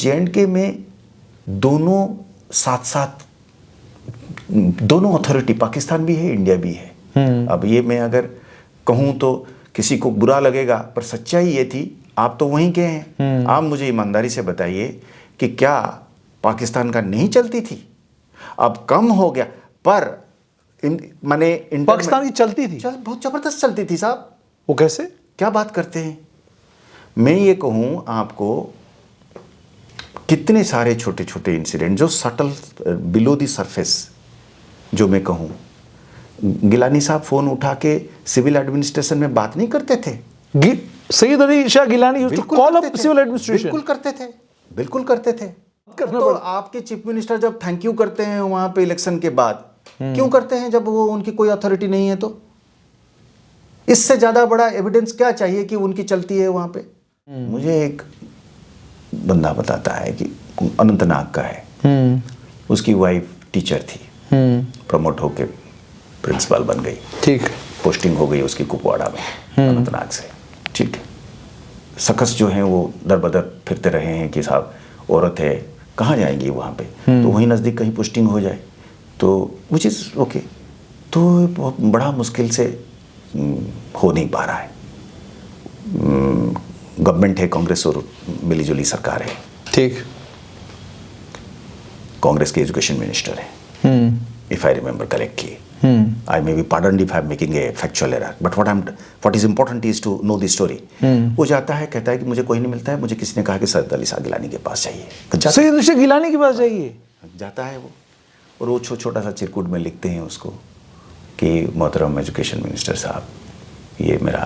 J&K में दोनों साथ साथ, दोनों अथॉरिटी, पाकिस्तान भी है, इंडिया भी है। अब ये मैं अगर कहूँ तो किसी को बुरा लगेगा, पर सच्चाई ये थी। आप तो वहीं के हैं, आप मुझे ईमानदारी से बताइए कि क्या पाकिस्तान का नहीं चलती थी? अब कम हो गया, पर माने पाकिस्तान की चलती थी, बहुत जबरदस्त चलती थी साहब। वो कैसे? क्या बात करते हैं? मैं ये कहूँ आपको, कितने सारे छोटे छोटे इंसिडेंट जो सटल बिलो द सरफेस, जो मैं कहूँ, गिलानी साहब फोन उठा के सिविल एडमिनिस्ट्रेशन में बात नहीं करते थे। Syed Ali Shah Geelani used to call up civil administration. बिल्कुल करते थे, बिल्कुल करते थे। तो आपके चीफ मिनिस्टर जब थैंक यू करते हैं वहां पे इलेक्शन के बाद, क्यों करते हैं जब वो उनकी कोई अथॉरिटी नहीं है? तो इससे ज्यादा बड़ा एविडेंस क्या चाहिए कि उनकी चलती है वहां पे? मुझे एक बंदा बताता है कि अनंतनाग का है, उसकी वाइफ टीचर थी, प्रमोट होके प्रिंसिपल बन गई, ठीक, पोस्टिंग हो गई उसकी कुपवाड़ा में अनंतनाग से, ठीक। शख्स जो हैं वो दर बदर फिरते रहे हैं कि साहब औरत है, कहाँ जाएंगी वहाँ पे, तो वहीं नज़दीक कहीं पोस्टिंग हो जाए, तो विच इज़ ओके। तो बहुत बड़ा मुश्किल से हो नहीं पा रहा है। गवर्नमेंट है, कांग्रेस और मिली जुली सरकार है, ठीक। कांग्रेस के एजुकेशन मिनिस्टर है, if I remember correctly. I may be pardoned if I'm making a factual error, but what is important is to know the story. वो जाता है, कहता है कि मुझे कोई नहीं मिलता है, मुझे किसी ने कहा कि सैयद अली शाह गिलानी के पास चाहिए। सैयद अली शाह गिलानी के पास जाइए, जाता है वो, और वो छोटा सा चिरकुट में लिखते हैं उसको कि मोहतरम एजुकेशन मिनिस्टर साहब, ये मेरा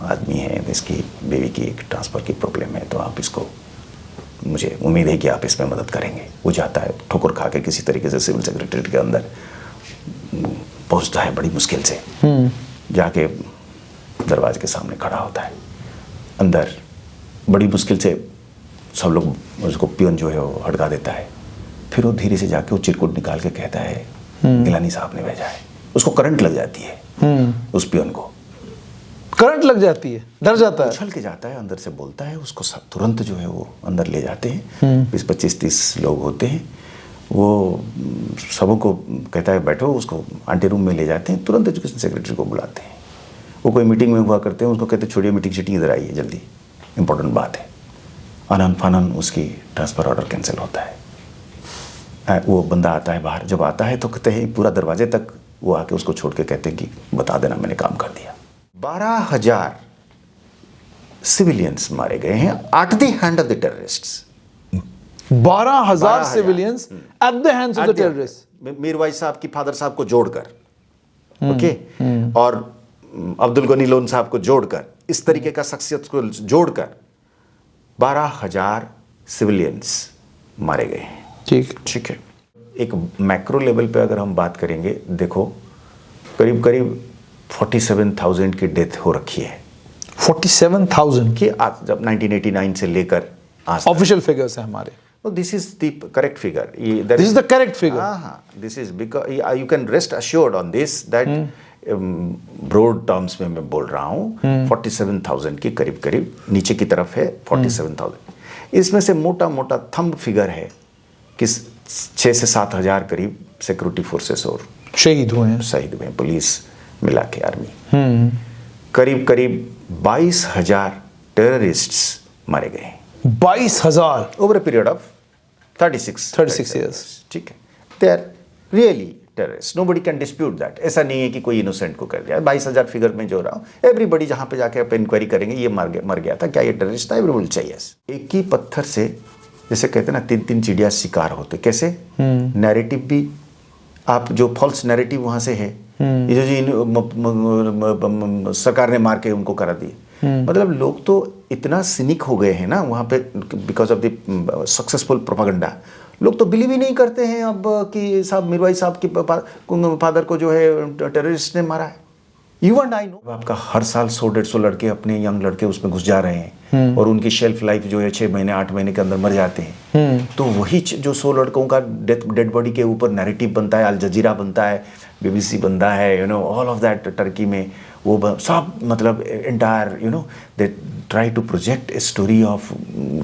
आदमी है, इसकी बेबी की एक ट्रांसफ़र की प्रॉब्लम है, तो आप इसको, मुझे उम्मीद है कि आप इसमें मदद करेंगे। वो जाता है, ठोकर खा के किसी तरीके से सिविल सेक्रेटरीट के अंदर पहुंचता है, बड़ी मुश्किल से जाके दरवाजे के सामने खड़ा होता है। अंदर बड़ी मुश्किल से सब लोग उसको, पियन जो है वो हटका देता है। फिर वो धीरे से जाके वो चिरकुट निकाल के कहता है गिलानी साहब ने भेजा है। उसको करंट लग जाती है, उस पियन को करंट लग जाती है, डर जाता है, उछल के जाता है, अंदर से बोलता है, उसको सब तुरंत जो है वो अंदर ले जाते हैं। 20-25-30 लोग होते हैं, वो सबको कहता है बैठो, उसको आंटी रूम में ले जाते हैं, तुरंत एजुकेशन सेक्रेटरी को बुलाते हैं। वो कोई मीटिंग में हुआ करते हैं, उसको कहते हैं छोड़िए मीटिंग शीटिंग, इधर आइए जल्दी, इंपॉर्टेंट बात है। अनन फनन उसकी ट्रांसफ़र ऑर्डर कैंसिल होता है। वो बंदा आता है बाहर, जब आता है तो कहते हैं पूरा दरवाजे तक वो आके उसको छोड़ के कहते हैं कि बता देना मैंने काम कर दिया। 12,000 सिविलियंस मारे गए हैं at the hand of the terrorists. 12,000 civilians at the hands of the terrorist. Mirwaiz साहब की फादर साहब को जोड़कर, ओके, और अब्दुल गनी लोन साहब को जोड़कर, इस तरीके का शख्सियत को जोड़कर 12,000 सिविलियंस मारे गए हैं। ठीक, ठीक है। एक मैक्रो लेवल पे अगर हम बात करेंगे, देखो करीब करीब 47,000 की डेथ हो रखी है। 47,000 की जब 1989 से लेकर आज ऑफिशियल फिगर्स है हमारे। This is the correct figure. This is the correct figure. हाँ, this is because you can rest assured on this that broad terms में मैं बोल रहा हूँ 47,000 की करीब करीब नीचे की तरफ है 47,000। इसमें से मोटा मोटा थंब फिगर है कि 6 से 7 हज़ार करीब सिक्योरिटी फोर्सेस और शहीद हुए हैं, पुलिस मिला के, आर्मी। करीब करीब 22,000 टेररिस्ट्स मारे गए। 22,000 over a period of 36 years। ठीक है। They are really terrorist, nobody can dispute that. ऐसा नहीं है कि कोई इनोसेंट को कर दिया। 22,000 फिगर में जो रहा हूँ, एवरीबडी जहाँ पे जाके आप इंक्वायरी करेंगे ये मर गया था, क्या ये टेररिस्ट था, एवरीबडी चाहिए। एक ही पत्थर से, जैसे कहते हैं ना, 3 चिड़िया शिकार होते, कैसे नैरेटिव भी, आप जो फॉल्स नैरेटिव वहाँ से है, ये जो सरकार ने मार के उनको करा दिए, मतलब लोग तो इतना सिनिक हो गए हैं ना वहाँ पे, because of the successful propaganda. लोग तो बिलीव ही नहीं करते हैं अब कि साहब मीरवाइज साहब के फादर को जो है टेररिस्ट ने मारा है। यू एंड आई नो, आपका हर साल 100-150 लड़के, अपने यंग लड़के उसमें घुस जा रहे हैं, और उनकी शेल्फ लाइफ जो है 6 महीने 8 महीने के अंदर मर जाते हैं। तो वही जो 100 लड़कों का डेड बॉडी के ऊपर नैरेटिव बनता है, अल जजीरा बनता है, BBC बनता है, you know, all of that Turkey में सब मतलब entire you know they try to project a story of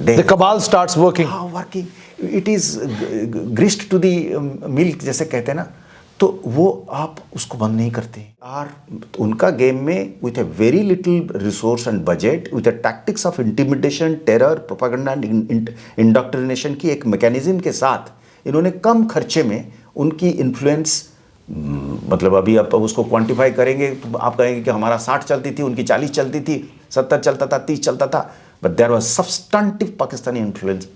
The cabal starts working. हाँ working it is grist to the milk जैसे कहते हैं ना, तो वो आप उसको बंद नहीं करते। और उनका गेम में with a very little resource and budget, with the tactics of intimidation, terror, propaganda and indoctrination की एक मैकेनिज्म के साथ इन्होंने कम खर्चे में उनकी इन्फ्लुएंस, मतलब अभी आप उसको क्वांटिफाई करेंगे तो आप कहेंगे कि हमारा 60 चलती थी, उनकी 40 चलती थी, 70 चलता था, 30 चलता था, but there was substantive Pakistani influence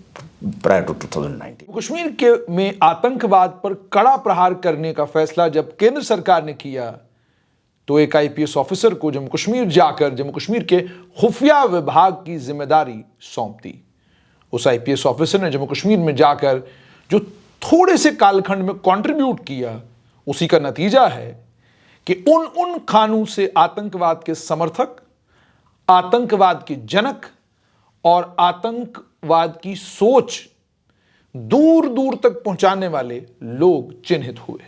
prior to 2019। Kashmir के में आतंकवाद पर कड़ा प्रहार करने का फैसला जब केंद्र सरकार ने किया तो एक आईपीएस ऑफिसर को जम्मू कश्मीर जाकर जम्मू कश्मीर के खुफिया विभाग की जिम्मेदारी सौंप दी। उस आईपीएस ऑफिसर ने जम्मू कश्मीर में जाकर जो थोड़े से कालखंड में कंट्रीब्यूट किया, उसी का नतीजा है कि उन खानों से आतंकवाद के समर्थक, आतंकवाद के जनक और आतंकवाद की सोच दूर दूर तक पहुंचाने वाले लोग चिन्हित हुए।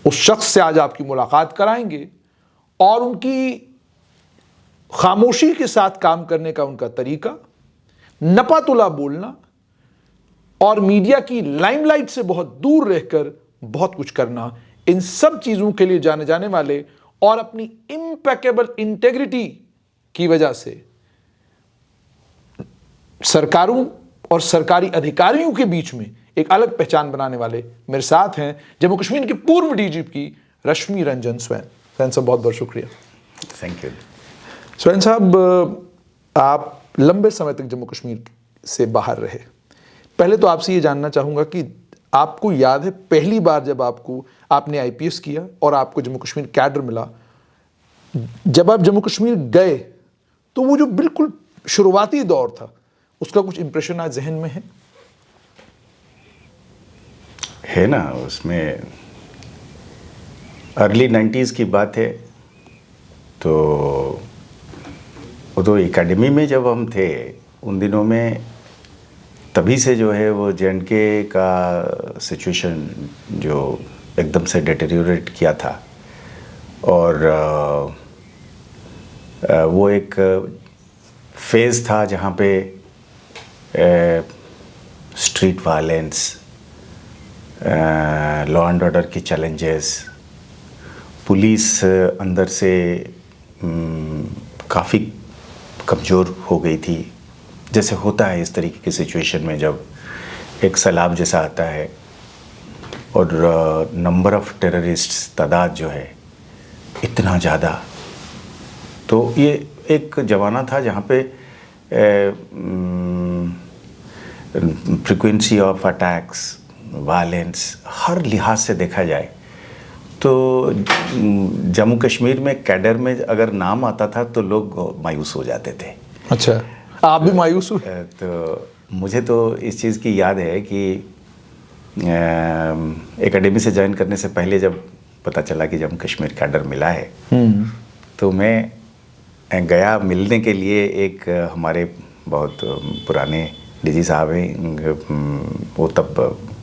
उस शख्स से आज आपकी मुलाकात कराएंगे और उनकी खामोशी के साथ काम करने का उनका तरीका, नपातुला बोलना और मीडिया की लाइमलाइट से बहुत दूर रहकर बहुत कुछ करना, इन सब चीजों के लिए जाने जाने वाले और अपनी इम्पेकेबल इंटेग्रिटी की वजह से सरकारों और सरकारी अधिकारियों के बीच में एक अलग पहचान बनाने वाले मेरे साथ हैं जम्मू कश्मीर की पूर्व डीजीपी रश्मि रंजन स्वैन। स्वैन साहब बहुत बहुत शुक्रिया। Thank you. स्वैन साहब, आप लंबे समय तक जम्मू कश्मीर से बाहर रहे। पहले तो आपसे ये जानना चाहूँगा कि आपको याद है पहली बार जब आपने आईपीएस किया और आपको जम्मू कश्मीर कैडर मिला, जब आप जम्मू कश्मीर गए तो वो जो बिल्कुल शुरुआती दौर था उसका कुछ इंप्रेशन आज जहन में है ना? उसमें अर्ली 90s की बात है, तो वो तो एकेडमी में जब हम थे उन दिनों में, तभी से जो है वो जे.एंड.के का सिचुएशन जो एकदम से डिटेरियोरेट किया था, और वो एक फेज़ था जहाँ पे street violence, law and order की चैलेंजेस, पुलिस अंदर से काफ़ी कमज़ोर हो गई थी, जैसे होता है इस तरीके की सिचुएशन में जब एक सैलाब जैसा आता है, और नंबर ऑफ टेररिस्ट्स, तादाद जो है इतना ज़्यादा। तो ये एक ज़माना था जहाँ पे फ्रीक्वेंसी ऑफ अटैक्स, वायलेंस हर लिहाज से देखा जाए तो जम्मू कश्मीर में कैडर में अगर नाम आता था तो लोग मायूस हो जाते थे। अच्छा, आप भी मायूस हुए? तो मुझे तो इस चीज़ की याद है कि एकेडमी से ज्वाइन करने से पहले जब पता चला कि जम्मू कश्मीर कैडर मिला है, तो मैं गया मिलने के लिए। एक हमारे बहुत पुराने डीजी साहब हैं, वो तब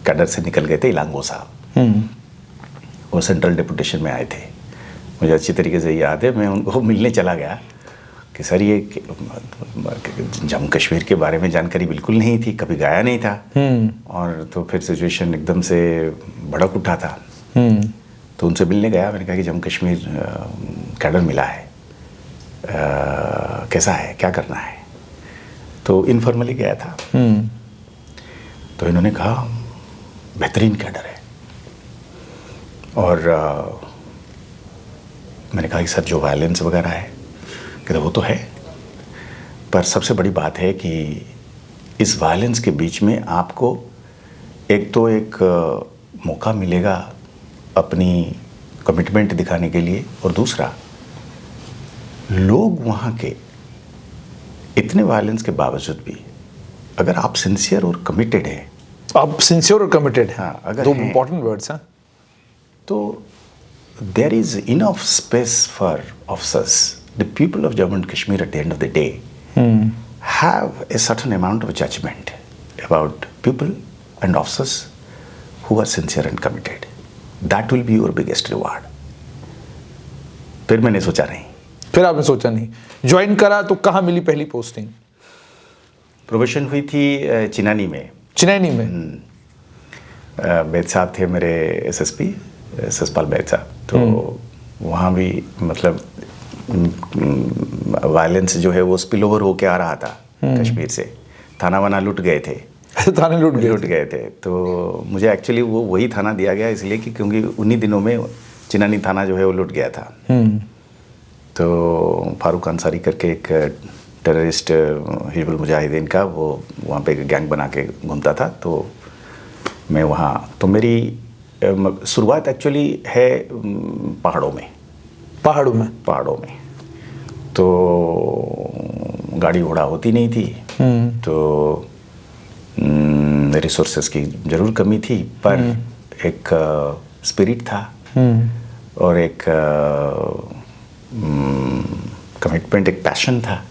कैडर से निकल गए थे, इलांगो साहब, वो सेंट्रल डेपुटेशन में आए थे। मुझे अच्छी तरीके से याद है, मैं उनको मिलने चला गया कि सर ये जम्मू कश्मीर के बारे में जानकारी बिल्कुल नहीं थी, कभी गया नहीं था, और तो फिर सिचुएशन एकदम से भड़क उठा था। तो उनसे मिलने गया, मैंने कहा कि जम्मू कश्मीर कैडर मिला है, कैसा है, क्या करना है? तो इनफॉर्मली गया था। तो इन्होंने कहा बेहतरीन कैडर है, और मैंने कहा कि सर जो वायलेंस वगैरह है, कहते वो तो है, पर सबसे बड़ी बात है कि इस वायलेंस के बीच में आपको एक तो एक मौका मिलेगा अपनी कमिटमेंट दिखाने के लिए, और दूसरा लोग वहाँ के इतने वायलेंस के बावजूद भी अगर आप सिंसियर और कमिटेड हैं, आप सिंसियर और कमिटेड हैं, हाँ, अगर दो हैं, इंपॉर्टेंट वर्ड्स हैं, तो there is enough space for officers. The people of Jammu and Kashmir at the end of the day have a certain amount of judgement about people and officers who are sincere and committed. That will be your biggest reward. फिर मैंने सोचा नहीं। फिर आपने सोचा नहीं, join करा तो कहाँ मिली पहली पोस्टिंग? प्रोबेशन हुई थी चिनानी में। चिनैनी में। बैद साहब थे मेरे एसएसपी, ससपाल बैद साहब, तो वहाँ भी मतलब वायलेंस जो है वो स्पिल ओवर होके आ रहा था कश्मीर से। थाना वाना लूट गए थे। थाने लूट गए थे। तो मुझे एक्चुअली वो वही थाना दिया गया इसलिए कि क्योंकि उन्हीं दिनों में चिनानी थाना जो है वो लूट गया था। तो फारूक अंसारी करके एक टेररिस्ट हिजबुल मुजाहिदीन का वो वहाँ पे गैंग बना के घूमता था। तो मैं वहाँ, तो मेरी शुरुआत एक्चुअली है पहाड़ों में। पहाड़ों में तो गाड़ी घोड़ा होती नहीं थी, तो रिसोर्सेज की ज़रूर कमी थी, पर एक स्पिरिट था और एक कमिटमेंट, एक पैशन था।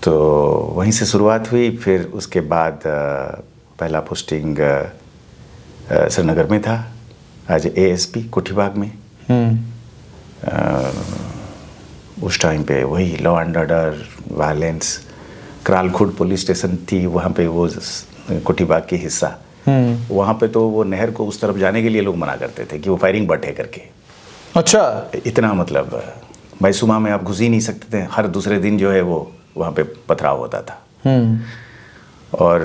तो वहीं से शुरुआत हुई। फिर उसके बाद पहला पोस्टिंग श्रीनगर में था, एज एएसपी कोठीबाग में। उस टाइम पे वही law and order, violence, Kralkhud police station थी वहाँ पे, वो कोठीबाग की हिस्सा। वहाँ पे तो वो नहर को उस तरफ जाने के लिए लोग मना करते थे कि वो फायरिंग बट है करके। अच्छा, इतना मतलब मैसूमा में आप घुस ही नहीं सकते थे। हर दूसरे दिन जो है वो वहाँ पे पथराव होता था और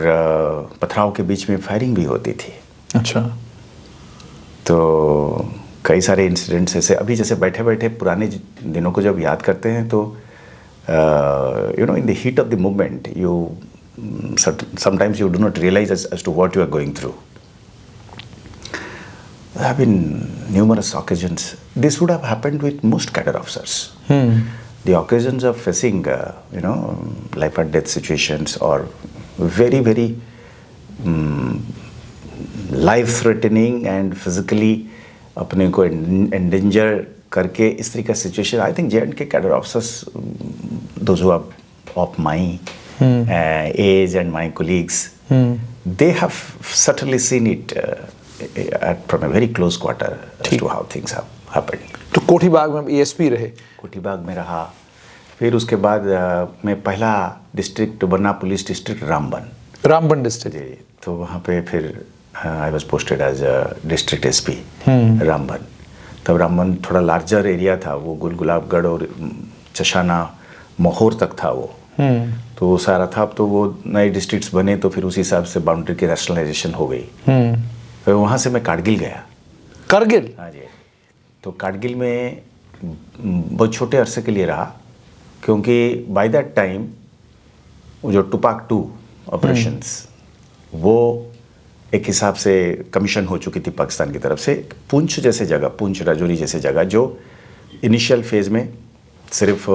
पथराव के बीच में फायरिंग भी होती थी। अच्छा। तो कई सारे इंसिडेंट्स ऐसे, अभी जैसे बैठे बैठे पुराने दिनों को जब याद करते हैं तो you know, in the heat of the moment, sometimes you do not realize as to what you are going through. There have been numerous occasions. This would have happened with most cadre officers. The occasions of facing, life and death situations or very, very life-threatening and physically अपने को endanger करके इस तरीके का situation, I think J&K cadre officers, those who are of my age and my colleagues, they have certainly seen it from a very close quarter as to how things have happened. तो कोठीबाग में ASP रहे? कोठीबाग में रहा। फिर उसके बाद मैं पहला डिस्ट्रिक्ट बना, पुलिस डिस्ट्रिक्ट रामबन डिस्ट्रिक्ट। जी, तो वहाँ पे फिर I was posted as district SP Ramban. तब रामबन थोड़ा लार्जर एरिया था, वो गुलगुलाबगढ़ और चशाना मोहर तक था वो। तो वो सारा था। अब तो वो नए डिस्ट्रिक्ट्स बने तो फिर उसी हिसाब से बाउंड्री की रैशनलाइजेशन हो गई। फिर वहाँ से मैं कारगिल गया। कारगिल? हाँ जी। तो कारगिल में बहुत छोटे अरसे के लिए रहा, क्योंकि बाय दैट टाइम वो जो टुपाक 2 ऑपरेशंस वो एक हिसाब से कमीशन हो चुकी थी पाकिस्तान की तरफ से। पुंछ जैसे जगह, पुंछ राजौरी जैसे जगह, जो इनिशियल फेज में सिर्फ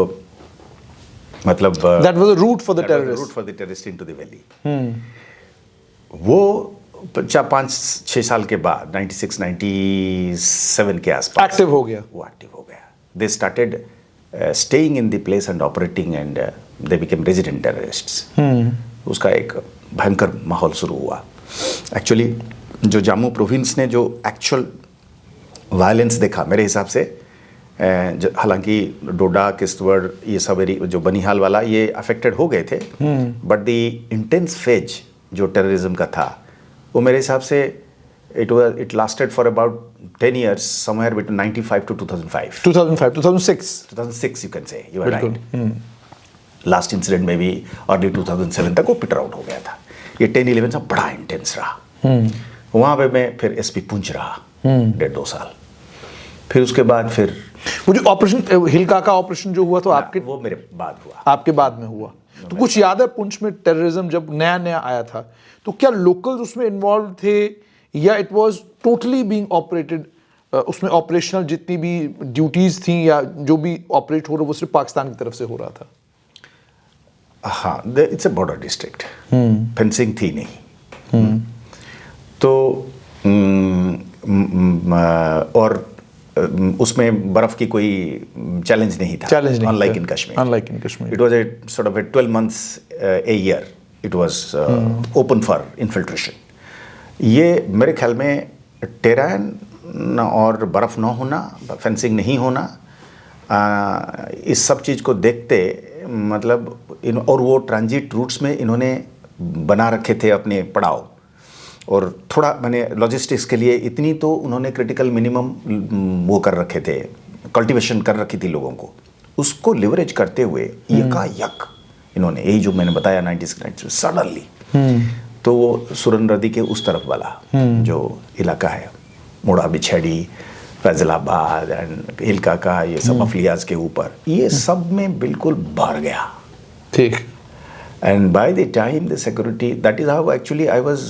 मतलब that was a route for the terrorists into the valley. वो 5-6 साल के बाद 96-97 के आसपास एक्टिव हो गया। वो एक्टिव हो गया। They started staying in the place and operating and they became resident terrorists. उसका एक भयंकर माहौल शुरू हुआ। एक्चुअली जो जम्मू प्रोविंस ने जो एक्चुअल वायलेंस देखा मेरे हिसाब से, हालांकि डोडा, किश्तवाड़, ये सब जो बनिहाल वाला, ये अफेक्टेड हो गए थे, बट द इंटेंस फेज जो टेररिज्म का था वो मेरे हिसाब से it lasted for about 10 years, somewhere between 95 to 2005. 2006 you can say, you are right. Last incident में भी अर्ली 2007 तक वो पिटर आउट हो गया था। ये 10-11 से बड़ा इंटेंस रहा। वहाँ पे मैं फिर एसपी पुंछ रहा 1.5-2 साल। फिर उसके बाद फिर वो जो ऑपरेशन हिलका का ऑपरेशन जो हुआ तो आपके, वो मेरे बाद हुआ, आपके बाद में हुआ। तो कुछ याद है पुंछ में टेररिज्म जब नया नया आया था तो क्या लोकल्स उसमें इन्वॉल्व थे या it was totally being operated, उसमें ऑपरेशनल जितनी भी ड्यूटीज थी या जो भी ऑपरेट हो रहा वो सिर्फ पाकिस्तान की तरफ से हो रहा था? हाँ, it's a border district, fencing थी नहीं। तो और उसमें बर्फ की कोई चैलेंज नहीं था, unlike in Kashmir. It was a sort of A 12 months a year, it was open for infiltration. ये मेरे ख्याल में टेरेन और बर्फ ना होना, फेंसिंग नहीं होना इस सब चीज़ को देखते मतलब और वो ट्रांजिट रूट्स में इन्होंने बना रखे थे अपने पड़ाव, और थोड़ा मैंने लॉजिस्टिक्स के लिए इतनी तो उन्होंने क्रिटिकल मिनिमम वो कर रखे थे, कल्टीवेशन कर रखी थी लोगों को, उसको लिवरेज करते हुए यकायक इन्होंने यही जो मैंने बताया 90s सडनली, तो वो सुरन नदी के उस तरफ वाला जो इलाका है, मोड़ा बिछड़ी, फैजलाबाद एंड हिलका का, ये सब अफलियाज के ऊपर, ये सब में बिल्कुल भर गया। ठीक। And by the time the security, that is how actually I was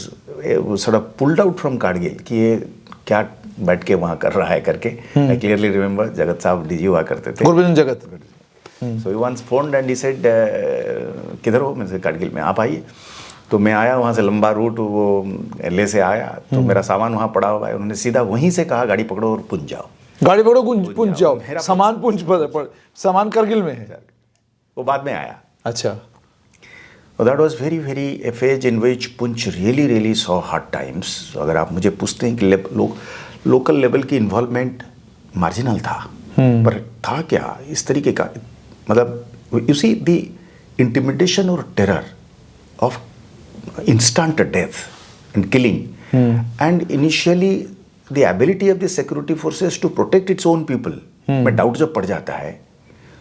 sort of pulled out from Kargil कि ये क्या बैठ के वहाँ कर रहा है करके। I clearly remember जगत साहब डीजी हुआ करते थे, गुरबचन जगत। So he once phoned and he said किधर हो? मैं से कारगिल में, आप आइए। तो मैं आया, वहाँ से लंबा रूट वो ले से आया, तो मेरा सामान वहाँ पड़ा हुआ है, उन्होंने सीधा वहीं से कहा गाड़ी पकड़ो और पुंज जाओ। गाड़ी पकड़ो पुंज जाओ, सामान सामान करगिल में है, वो बाद में आया। अच्छा। That was very a phase in which Poonch really saw hard times. अगर आप मुझे पूछते हैं कि लोकल लेवल की इन्वॉल्वमेंट मार्जिनल था, पर था क्या इस तरीके का, मतलब यू सी द इंटिमिडेशन और terror of instant death and killing, and initially the ability of the security forces to protect its own people में डाउट जब पड़ जाता है,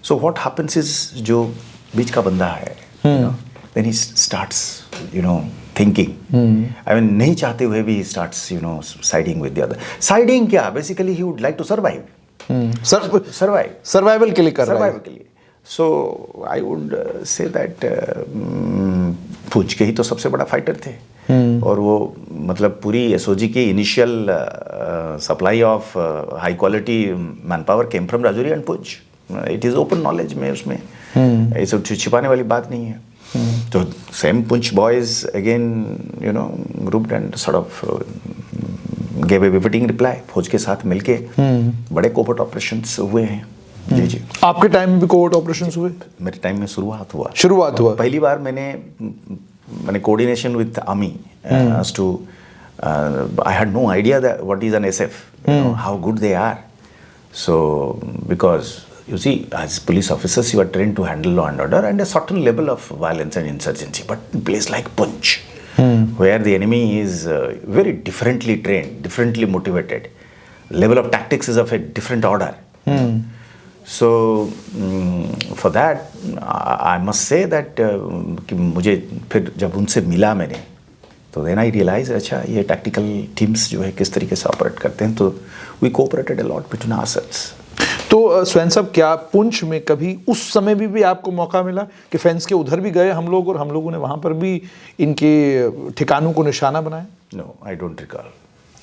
सो व्हाट हैपेंस इज, जो बीच का बंदा है, then he starts thinking, I mean नहीं चाहते हुए भी he starts siding with the other. Siding क्या, basically he would like to survive. Survival के लिए कर रहा है। सर्वाइवल के लिए। So I would say that पूंछ के ही तो सबसे बड़ा फाइटर थे, और वो मतलब पूरी एसओजी की initial supply of high quality man power came from Rajouri and Poonch. It is open knowledge में, उसमें ये सब छिपाने वाली बात नहीं है। तो same Poonch boys again grouped and sort of gave a befitting reply, फौज के साथ मिलके बड़े कोवर्ट ऑपरेशंस हुए हैं। जी। आपके टाइम में भी कोवर्ट ऑपरेशंस हुए? मेरे टाइम में शुरुआत हुआ। पहली बार मैंने coordination with army as to I had no idea that what is an SF, how good they are. So because you see, as police officers, you are trained to handle law and order and a certain level of violence and insurgency. But in a place like Poonch, where the enemy is very differently trained, differently motivated, level of tactics is of a different order. So for that, I must say that कि मुझे फिर जब उनसे मिला मैंने, तो then I realized अच्छा ये tactical teams जो है किस तरीके से ऑपरेट करते हैं, तो we cooperated a lot between ourselves. तो स्वयं साहब, क्या पुंछ में कभी उस समय भी आपको मौका मिला कि फेंस के उधर भी गए हम लोग और हम लोगों ने वहां पर भी इनके ठिकानों को निशाना बनाया? No, I don't recall.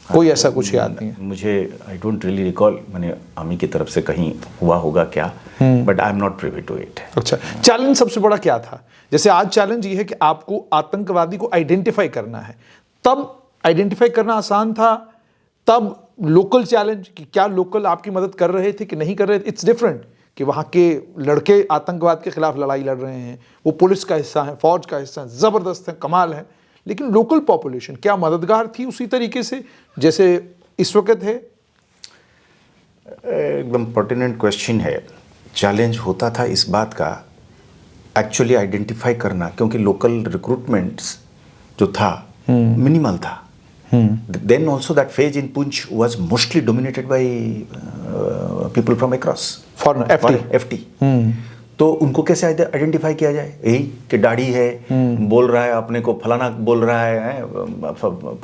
कोई ऐसा कुछ याद नहीं है मुझे। आई डोंट रियली रिकॉल मैंने आर्मी की तरफ से कहीं हुआ होगा क्या, but I am not privy to it. अच्छा, चैलेंज सबसे बड़ा क्या था? जैसे आज चैलेंज ये है कि आपको आतंकवादी को आइडेंटिफाई करना है, तब आइडेंटिफाई करना आसान था, तब लोकल चैलेंज कि क्या लोकल आपकी मदद कर रहे थे कि नहीं कर रहे थे, इट्स डिफरेंट कि वहाँ के लड़के आतंकवाद के खिलाफ लड़ाई लड़ रहे हैं, वो पुलिस का हिस्सा है, फौज का हिस्सा है, ज़बरदस्त है, कमाल है, लेकिन लोकल पॉपुलेशन क्या मददगार थी उसी तरीके से जैसे इस वक्त है? एकदम पर्टिनेंट क्वेश्चन है। चैलेंज होता था इस बात का एक्चुअली आइडेंटिफाई करना, क्योंकि लोकल रिक्रूटमेंट्स जो था मिनिमल था। Then also that phase in Poonch was mostly dominated by people from across. Foreign, FT. तो उनको कैसे आइडेंटिफाई किया जाए? यही कि दाढ़ी है, बोल रहा है अपने को, फलाना बोल रहा है,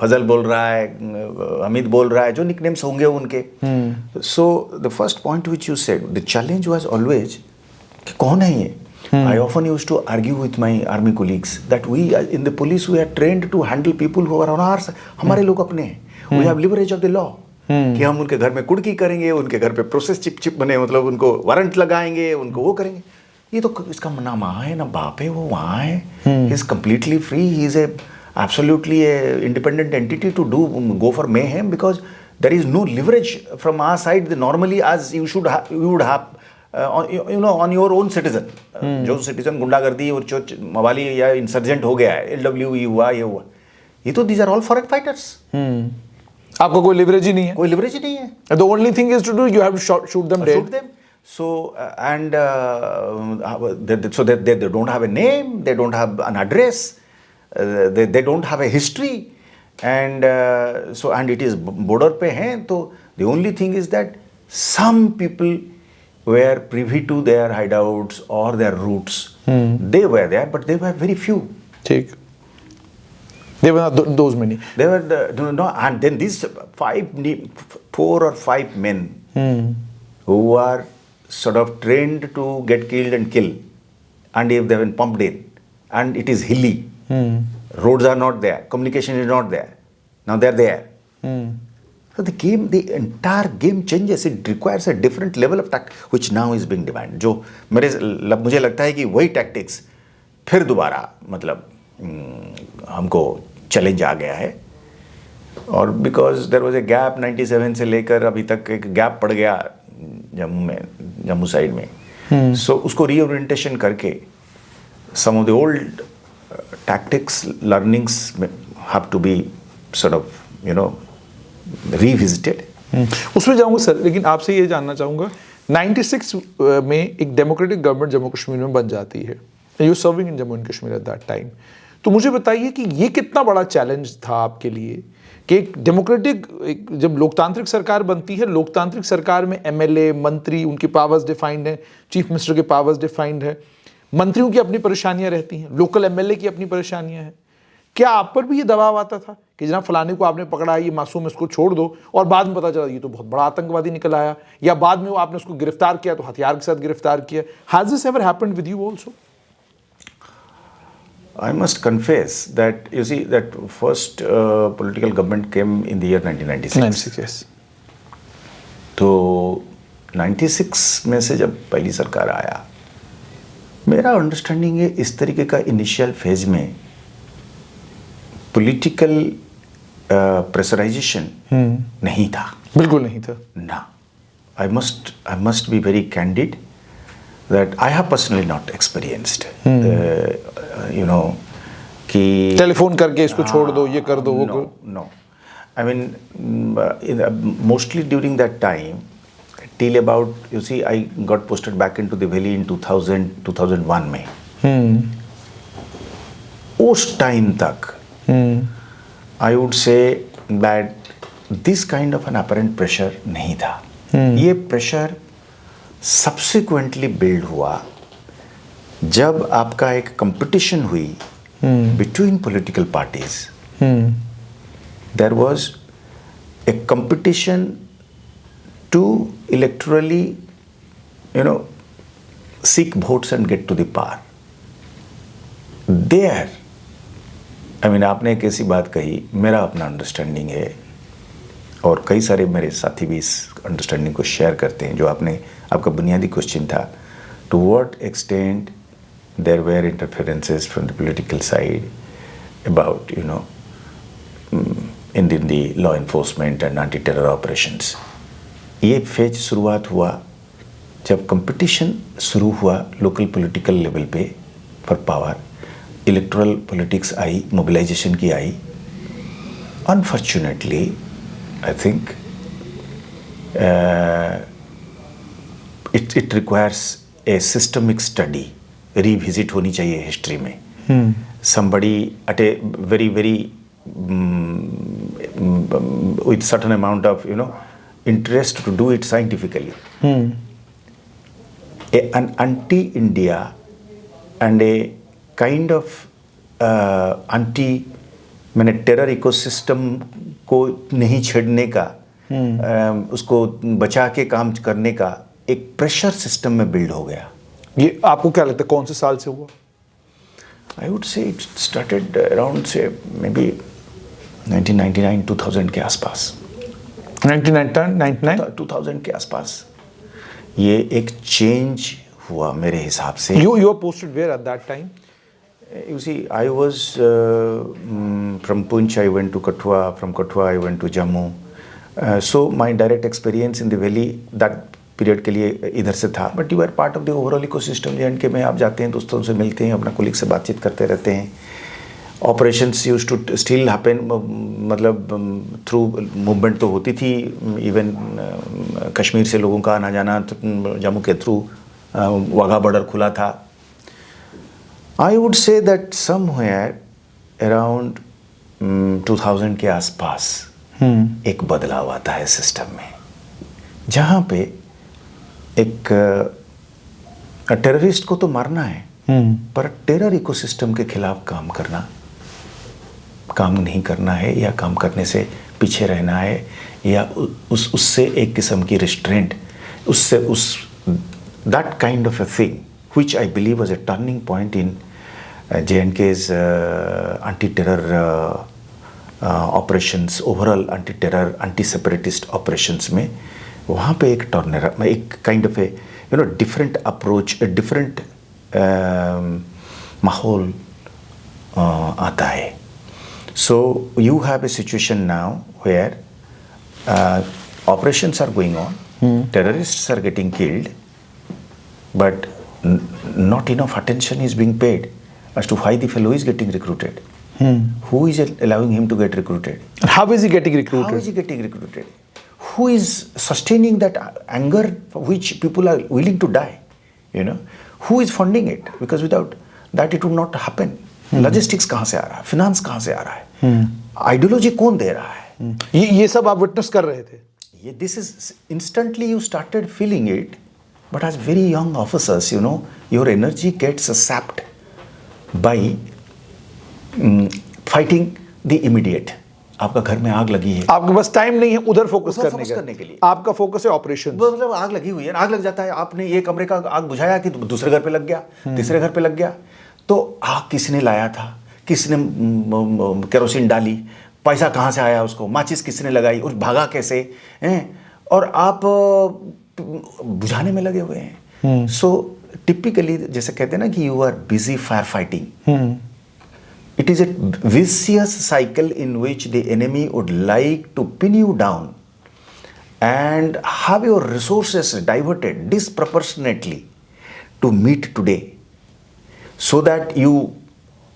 फजल बोल रहा है, हमीद बोल रहा है, जो निकनेम्स होंगे उनके। So the first point which you said, the challenge was always कि कौन है ये? I often used to argue with my army colleagues that we in the police we are trained to handle people who are on our side. हमारे लोग अपने हैं, we have leverage of the law, कि हम उनके घर में कुड़की करेंगे, उनके घर पे प्रोसेस चिप बने, मतलब उनको वारंट लगाएंगे, उनको वो करेंगे। ये तो इसका ना माँ है ना बाप है, वो वहाँ है, he is completely free, he is a absolutely a independent entity to go for mayhem because there is no leverage from our side normally as you would have on your own citizen. जो citizen गुंडागर्दी और जो मवाली या insurgent हो गया है, LWE हुआ, ये हुआ, ये तो these are all foreign fighters. आपको कोई लिवरेज ही नहीं है? कोई लिवरेज ही नहीं है। The only thing is to do, you have to shoot them dead. So they don't have a name, they don't have an address, they don't have a history, and and it is border पे हैं, तो the only thing is that some people were privy to their hideouts or their routes. They were there, but they were very few. ठीक. They were not those many. They were no, and then these 4 or 5 men who are sort of trained to get killed and kill, and if they've been pumped in, and it is hilly, roads are not there, communication is not there, now they're there. So the entire game changes. It requires a different level of tact, which now is being demanded. जो मुझे लगता है कि वही tactics फिर दोबारा मतलब हमको चैलेंज आ गया है, और because there was a gap 97 से लेकर अभी तक एक गैप पड़ गया जम्मू साइड में. सो उसको रीओरिएंटेशन करके some of the old tactics learnings have to be sort of revisited. उसमें जाऊंगा सर, लेकिन आपसे ये जानना चाहूँगा 96 में एक डेमोक्रेटिक गवर्नमेंट जम्मू कश्मीर में बन जाती है. You serving in Jammu and Kashmir at that time. तो मुझे बताइए कि ये कितना बड़ा चैलेंज था आपके लिए कि एक डेमोक्रेटिक, जब लोकतांत्रिक सरकार बनती है, लोकतांत्रिक सरकार में एमएलए, मंत्री, उनकी पावर्स डिफाइंड है, चीफ मिनिस्टर के पावर्स डिफाइंड है, मंत्रियों की अपनी परेशानियां रहती हैं, लोकल एमएलए की अपनी परेशानियां हैं. क्या आप पर भी ये दबाव आता था कि जनाब फलाने को आपने पकड़ा, ये मासूम, इसको छोड़ दो, और बाद में पता चला ये तो बहुत बड़ा आतंकवादी निकल आया, या बाद में आपने उसको गिरफ्तार किया तो हथियार के साथ गिरफ्तार किया. Has this ever happened with you also? I must confess that you see that first political government came in the year 1996. 96, yes. तो 96 में से जब पहली सरकार आया, मेरा अंडरस्टैंडिंग है इस तरीके का इनिशियल फेज में पॉलिटिकल प्रेशराइजेशन नहीं था. बिल्कुल नहीं था ना. I must be very candid that I have personally not experienced. कि टेलीफोन करके इसको छोड़ दो, ये कर दो, वो करो. No. I mean, mostly during that time, till about, you see, I got posted back into the valley in 2001 में. उस टाइम तक I would say that this kind of an apparent pressure नहीं था. ये प्रेशर सब्सिक्वेंटली बिल्ड हुआ जब आपका एक कंपटीशन हुई between political parties. There was a competition to electorally seek votes and get to the power. There I mean, आपने एक ऐसी बात कही, मेरा अपना अंडरस्टैंडिंग है, और कई सारे मेरे साथी भी इस अंडरस्टैंडिंग को शेयर करते हैं. जो आपका बुनियादी क्वेश्चन था, to what extent there were interferences from the political side about in the law enforcement and anti terror operations. ये फेज शुरुआत हुआ जब कंपटीशन शुरू हुआ लोकल पॉलिटिकल लेवल पे फॉर पावर. इलेक्टोरल पॉलिटिक्स आई, मोबिलाइजेशन की आई. Unfortunately I think it requires a systemic study. Revisit होनी चाहिए हिस्ट्री में. Somebody at a very with certain amount of interest to do it scientifically. An anti-India and a kind of मैंने terror ecosystem को नहीं छेड़ने का, उसको बचा के काम करने का एक प्रेशर सिस्टम में बिल्ड हो गया. ये आपको क्या लगता है कौन से साल से हुआ? I would say it started around से मे बी 1999 2000 के आसपास. 1999 2000 के आसपास ये एक चेंज हुआ मेरे हिसाब से. You were posted where at that time? You see, I was from Poonch, I went to Kathua, from Kathua I went to Jammu. So my direct experience in the valley that period के लिए इधर से था. But you are part of the overall ecosystem. JNK में आप जाते हैं, दोस्तों से मिलते हैं, अपना कोलीग से बातचीत करते रहते हैं, operations use to still happen, मतलब थ्रू मूवमेंट तो होती थी, इवन कश्मीर से लोगों का आना जाना जम्मू के थ्रू वाघा बॉर्डर खुला था. I would say that somewhere around 2000 के आसपास एक बदलाव आता है सिस्टम में, जहाँ पे एक टेररिस्ट को तो मारना है, पर टेरर इकोसिस्टम के खिलाफ काम नहीं करना है, या काम करने से पीछे रहना है, या उससे एक किस्म की restraint, that kind of a thing which I believe was a turning point in J&K's anti-terror operations, overall anti-terror, anti-separatist operations में, वहाँ पे एक टर्नर, एक kind of a different approach, different माहौल आता है. So you have a situation now where operations are going on, terrorists are getting killed, but not enough attention is being paid as to why the fellow is getting recruited. Who is allowing him to get recruited? And how is he getting recruited? How is he getting recruited? Who is sustaining that anger for which people are willing to die? Who is funding it? Because without that it would not happen. Logistics कहाँ से आ रहा है? Finance कहाँ से आ रहा है? Ideology कौन दे रहा है? ये सब आप विटनेस कर रहे थे? This is instantly you started feeling it, but as very young officers, your energy gets sapped by fighting the immediate. आपका घर में आग लगी है, आपके पास टाइम नहीं है उधर फोकस करने के लिए. आपका फोकस है ऑपरेशन. मतलब आग लगी हुई है, आग लग जाता है, आपने एक कमरे का आग बुझाया कि दूसरे घर पे लग गया, तीसरे घर पे लग गया. तो आग किसने लाया था, किसने केरोसिन डाली, पैसा कहाँ से आया, उसको माचिस किसने लगाई, और भागा कैसे हैं, और आप बुझाने में लगे हुए हैं. सो टिपिकली जैसे कहते हैं ना कि you are busy fire fighting. It is a vicious cycle in which the enemy would like to pin you down and have your resources diverted disproportionately to meet today, so that you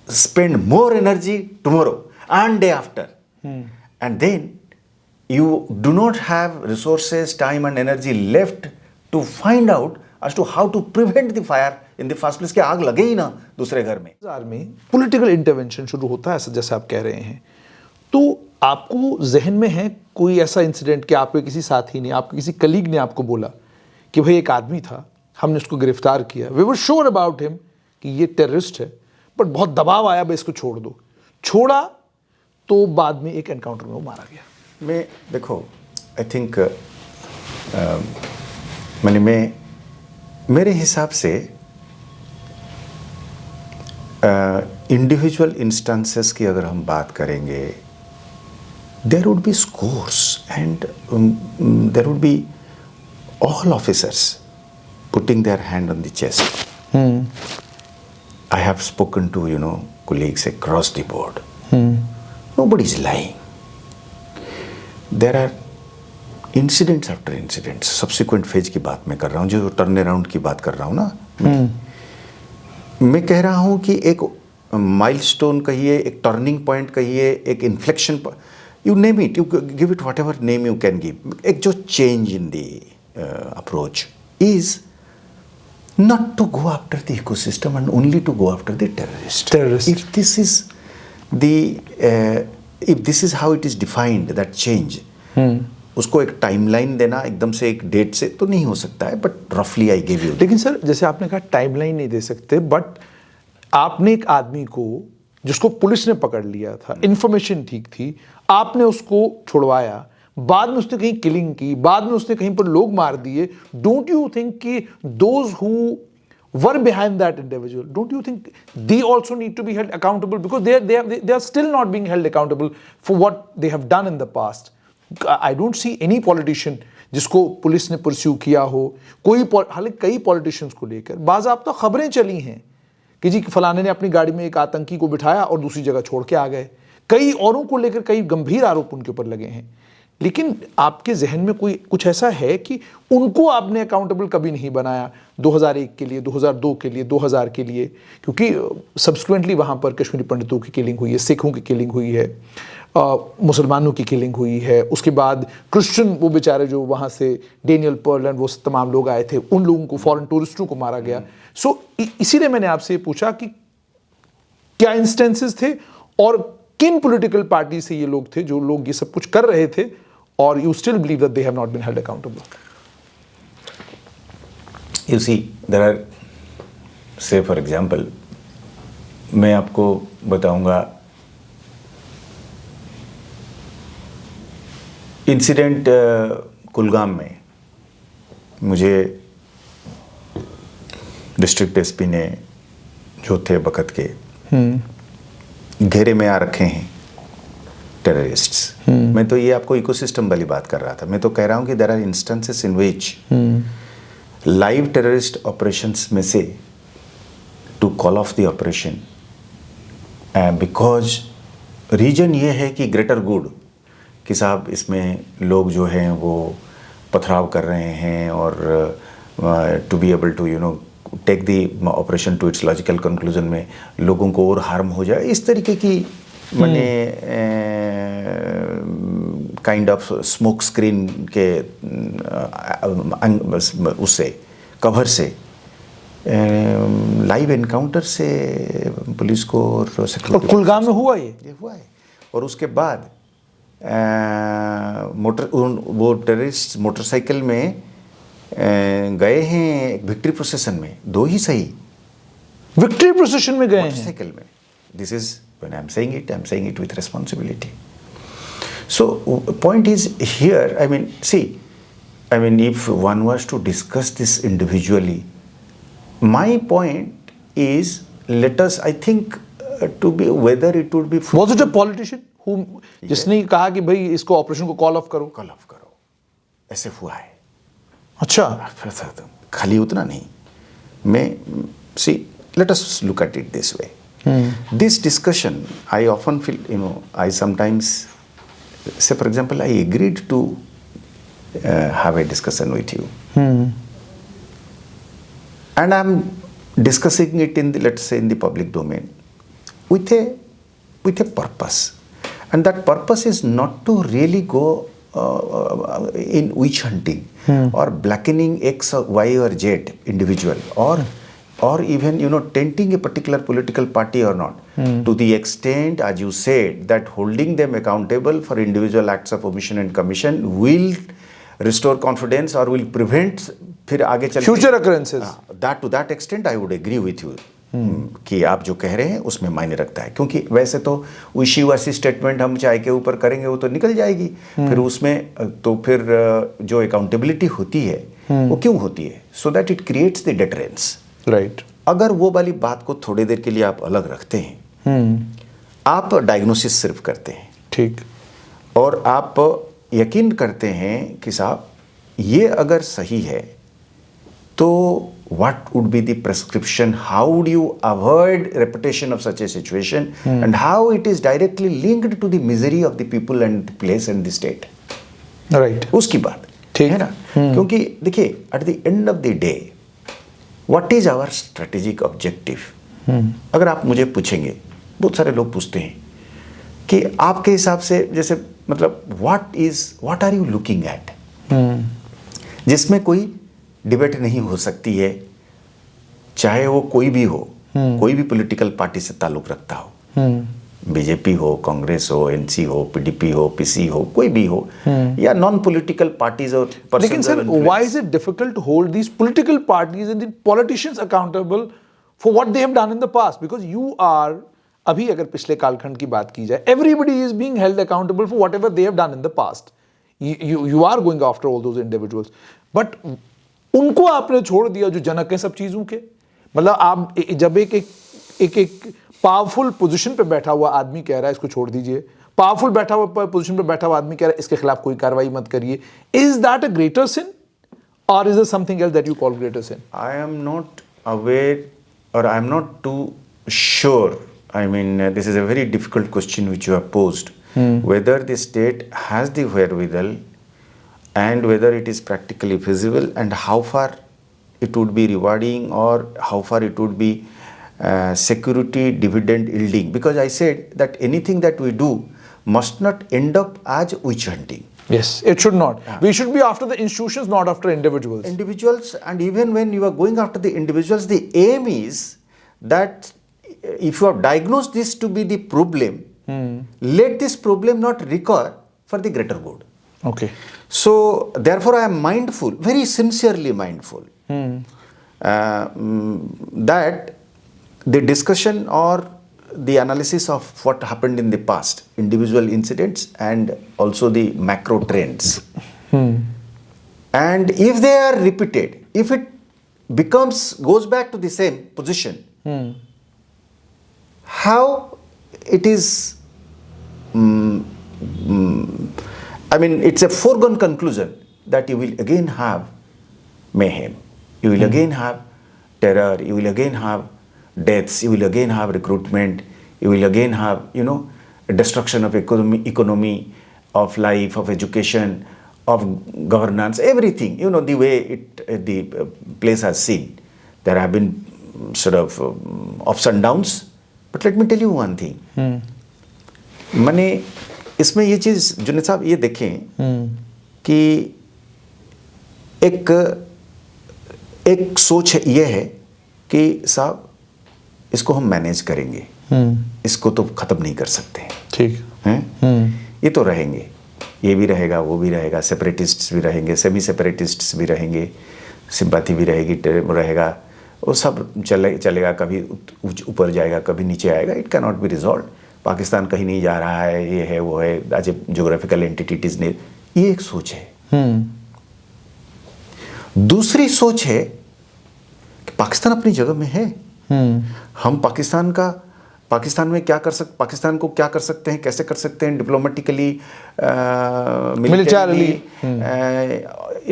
spend more energy tomorrow and day after, and then you do not have resources, time and energy left to find out as to how to prevent the fire in the first place. कि आग लगे ही ना दूसरे घर में. में political intervention शुरू होता है, ऐसा जैसे आप कह रहे हैं, तो आपको जहन में है कोई ऐसा इंसिडेंट कि आपके किसी साथी ने, आपके किसी कलीग ने आपको बोला कि भाई एक आदमी था, हमने उसको गिरफ्तार किया, we were sure about him कि ये टेररिस्ट है, बट बहुत दबाव आया भाई इसको छोड़ दो, छोड़ा तो बाद में एक एनकाउंटर में वो मारा गया. मैं देखो, आई थिंक मेरे हिसाब से इंडिविजुअल इंस्टेंसेस की अगर हम बात करेंगे, there would be scores and there would be all officers putting their hand on the chest. I have spoken to colleagues across the board. Nobody is lying. There are incidents after incidents. Subsequent phase की बात मैं कर रहा हूँ, जो turn around की बात कर रहा हूँ ना, मैं कह रहा हूँ कि एक माइलस्टोन कहिए, एक टर्निंग पॉइंट कहिए, एक inflection, you name it, you give it what ever name you can give. एक जो change in the approach is not to go after the ecosystem and only to go after the terrorist. If this is how it is defined, that change, उसको एक timeline देना एकदम से एक date से तो नहीं हो सकता है, बट रफली आई गिव यू. लेकिन सर जैसे आपने कहा टाइमलाइन नहीं दे सकते, बट आपने एक आदमी को जिसको पुलिस ने पकड़ लिया था, इंफॉर्मेशन ठीक थी, आपने उसको छुड़वाया, बाद में उसने कहीं किलिंग की, बाद में उसने कहीं पर लोग मार दिए. डोंट यू थिंक कि those who were behind that individual, don't you think they also need to be held accountable, because they are still not being held accountable for what they have done in the past. I don't see any politician जिसको police ने pursue किया हो, हालांकि कई politicians को लेकर बाज़ाब्ता खबरें चली हैं कि जी फलाने ने अपनी गाड़ी में एक आतंकी को बिठाया और दूसरी जगह छोड़ के आ गए. कई औरों को लेकर कई गंभीर आरोप उनके ऊपर लगे हैं, लेकिन आपके जहन में कोई कुछ ऐसा है कि उनको आपने अकाउंटेबल कभी नहीं बनाया 2001 के लिए, 2002 के लिए, 2000 के लिए? क्योंकि सब्सिक्वेंटली वहाँ पर कश्मीरी पंडितों की किलिंग हुई है, सिखों की किलिंग हुई है, मुसलमानों की किलिंग हुई है, उसके बाद क्रिश्चियन वो बेचारे जो वहाँ से डेनियल पर्ल एंड वो तमाम लोग आए थे, उन लोगों को, फॉरेन टूरिस्टों को मारा गया। सो इसीलिए मैंने आपसे पूछा कि क्या इंस्टेंसेस थे और किन पॉलिटिकल पार्टी से ये लोग थे जो लोग ये सब कुछ कर रहे थे, और you still believe that they have not been held accountable? You see there are, say for example मैं आपको बताऊंगा इंसिडेंट कुलगाम में मुझे डिस्ट्रिक्ट एसपी ने, जो थे बखत के, घेरे में आ रखे हैं टेररिस्ट्स। मैं तो ये आपको इकोसिस्टम वाली बात कर रहा था। मैं तो कह रहा हूं कि there are instances in which live terrorist operations में से to call off the operation, because reason ये है कि ग्रेटर गुड, कि साहब इसमें लोग जो हैं वो पथराव कर रहे हैं और to be able to take the operation to its logical conclusion में लोगों को और हार्म हो जाए, इस तरीके की मैंने काइंड ऑफ स्मोक स्क्रीन के उससे कवर से लाइव एनकाउंटर से पुलिस को और सिक्योरिटी कुलगाम में हुआ ये हुआ है। और उसके बाद वो टेररिस्ट मोटरसाइकिल में गए हैं विक्ट्री प्रोसेशन में, दो ही सही विक्ट्री प्रोसेशन में गए हैं मोटरसाइकिल में। This is when I am saying it with responsibility. So point is here, I mean if one was to discuss this individually, my point is, let us, I think to be, whether it would be, was it a politician who जिसने कहा कि भाई इसको operation को call of करो, ऐसे हुआ है। अच्छा, खाली उतना नहीं, मैं see, let us look at it this way. This discussion, I often feel, I sometimes say, for example, I agreed to have a discussion with you, and I'm discussing it in the, let's say, in the public domain with a purpose, and that purpose is not to really go in witch hunting or blackening X or Y or Z individual, or even tainting a particular political party or not, to the extent, as you said, that holding them accountable for individual acts of omission and commission will restore confidence or will prevent फिर आगे चल future occurrences. That to that extent I would agree with you, कि आप जो कह रहे हैं उसमें मायने रखता है, क्योंकि वैसे तो विशी वासी स्टेटमेंट हम चाय के ऊपर करेंगे वो तो निकल जाएगी, फिर उसमें तो फिर जो अकाउंटेबिलिटी होती है वो क्यों होती है? So that it creates the deterrence, right. अगर वो वाली बात को थोड़ी देर के लिए आप अलग रखते हैं, आप डायग्नोसिस सिर्फ करते हैं, ठीक, और आप यकीन करते हैं कि साहब ये अगर सही है तो what would be the prescription, how would you avoid repetition of such a situation, and how it is directly linked to the misery of the people and the place and the state, right, उसकी बात है ना। क्योंकि देखिए, at the end of the day what is our strategic objective? अगर आप मुझे पूछेंगे, बहुत सारे लोग पूछते हैं कि आपके हिसाब से, जैसे मतलब what are you looking at, जिसमें कोई डिबेट नहीं हो सकती है, चाहे वो कोई भी हो, कोई भी पॉलिटिकल पार्टी से ताल्लुक रखता हो, बीजेपी हो, कांग्रेस हो, एनसी हो, पीडीपी हो, पीसी हो, कोई भी हो, या नॉन पॉलिटिकल पार्टीज और पर्सनल। लेकिन sir, why is it difficult to hold these political parties and the politicians accountable for what they have done in the past? Because you are, अभी अगर पिछले कालखंड की बात की जाए, everybody is being held accountable for whatever they have done in the past. You are going after all those individuals, but उनको आपने छोड़ दिया जो जनक है सब चीजों के। मतलब आप जब एक पावरफुल पोजीशन पे बैठा हुआ आदमी कह रहा है इसको छोड़ दीजिए, पावरफुल बैठा हुआ पोजीशन पे बैठा हुआ आदमी कह रहा है इसके खिलाफ कोई कार्रवाई मत करिए, is that a greater sin और is there something else that you call greater sin? I am not aware और I am not too sure. I mean, this is a very difficult question which you have posed. whether the state has the wherewithal and whether it is practically feasible and how far it would be rewarding or how far it would be security dividend yielding. Because I said that anything that we do must not end up as witch hunting. Yes, it should not. We should be after the institutions, not after individuals. Individuals, and even when you are going after the individuals, the aim is that if you have diagnosed this to be the problem, let this problem not recur for the greater good. Okay. So, therefore, I am mindful, very sincerely mindful, that the discussion or the analysis of what happened in the past, individual incidents and also the macro trends. And if they are repeated, if it goes back to the same position, how it is, I mean, it's a foregone conclusion that you will again have mayhem, you will again have terror, you will again have deaths, you will again have recruitment, you will again have, destruction of economy, of life, of education, of governance, everything, the way the place has seen. There have been sort of ups and downs, but let me tell you one thing. मैंने इसमें ये चीज़ जुनेद साहब ये देखें कि एक सोच ये है कि साहब इसको हम मैनेज करेंगे, इसको तो ख़त्म नहीं कर सकते, ठीक हैं, ये तो रहेंगे, ये भी रहेगा, वो भी रहेगा, सेपरेटिस्ट्स भी रहेंगे, सेमी सेपरेटिस्ट्स भी रहेंगे, सिंपैथी भी रहेगी, रहेगा, वो सब चलेगा, कभी ऊपर जाएगा, कभी नीचे आएगा. It can not be resolve. Pakistan कहीं नहीं जा रहा है, ये है वो है, एज ए ज्योग्राफिकल एंटिटीज ने, ये एक सोच है. दूसरी सोच है कि पाकिस्तान अपनी जगह में है. हम पाकिस्तान में क्या कर सकते, पाकिस्तान को क्या कर सकते हैं, कैसे कर सकते हैं, diplomatically, military,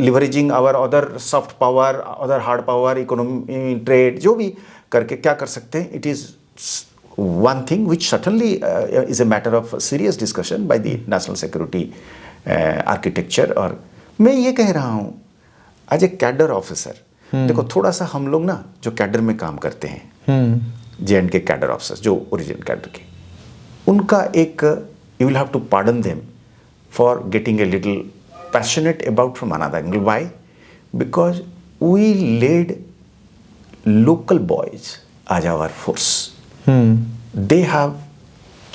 leveraging our other soft power, other hard power, economy, trade, जो भी करके क्या कर सकते हैं. It is one thing which certainly is a matter of serious discussion by the national security architecture. और मैं ये कह रहा हूँ एज ए कैडर ऑफिसर, देखो थोड़ा सा हम लोग ना जो कैडर में काम करते हैं, JNK कैडर ऑफिसर्स जो ओरिजिनल कैडर के, उनका एक, you will have to pardon them for getting a little passionate about from another angle. Why? Because we led local boys as our force. They have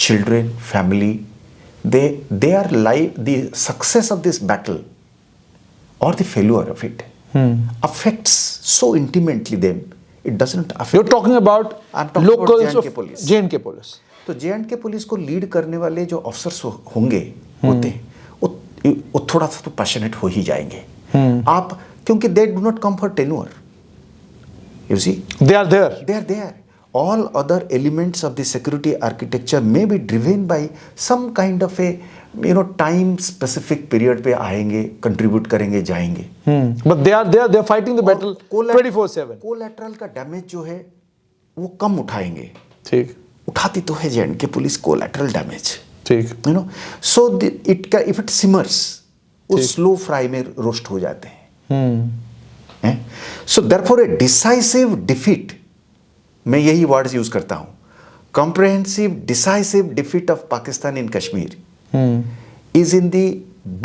children, family. They are live. The success of this battle or the failure of it affects so intimately them. It doesn't affect. You're talking about locals of JNK police. तो JNK police को lead करने वाले जो officers होते हैं, वो थोड़ा सा तो पैशनेट हो ही जाएंगे. आप, क्योंकि they do not come for tenure. You see? They are there. They are there. All other elements of the security architecture may be driven by some kind of a, time specific period पे आएंगे, contribute करेंगे, जाएंगे. But they are there. They are fighting the battle 24/7. Collateral का damage जो है वो कम उठाएंगे. ठीक. उठाती तो है JNK पुलिस collateral damage. ठीक. So if it simmers, वो slow fry में रोस्ट हो जाते हैं. So therefore a decisive defeat, मैं यही वर्ड्स यूज करता हूं, comprehensive decisive defeat of Pakistan in Kashmir is in the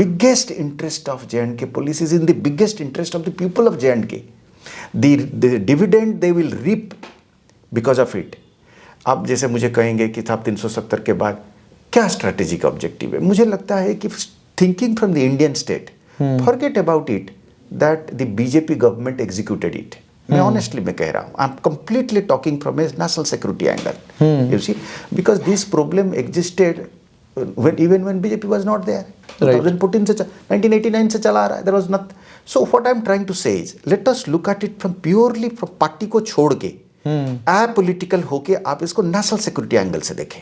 biggest interest of JNK police, is in the biggest interest of the people of JNK. The dividend they will reap because of it. आप जैसे मुझे कहेंगे कि साहब 370 के बाद क्या strategic objective है, मुझे लगता है कि thinking from the Indian state, forget about it that the BJP government executed it. मैं ऑनेस्टली मैं कह रहा हूँ, I am completely talking from a national security angle. You see, because this problem existed even when BJP was not there. 2014 से 1989 से चला आ रहा है. There was not. So what I am trying to say is, let us look at it from purely from party को छोड़ के, apolitical होके आप इसको नेशनल सिक्योरिटी एंगल से देखें,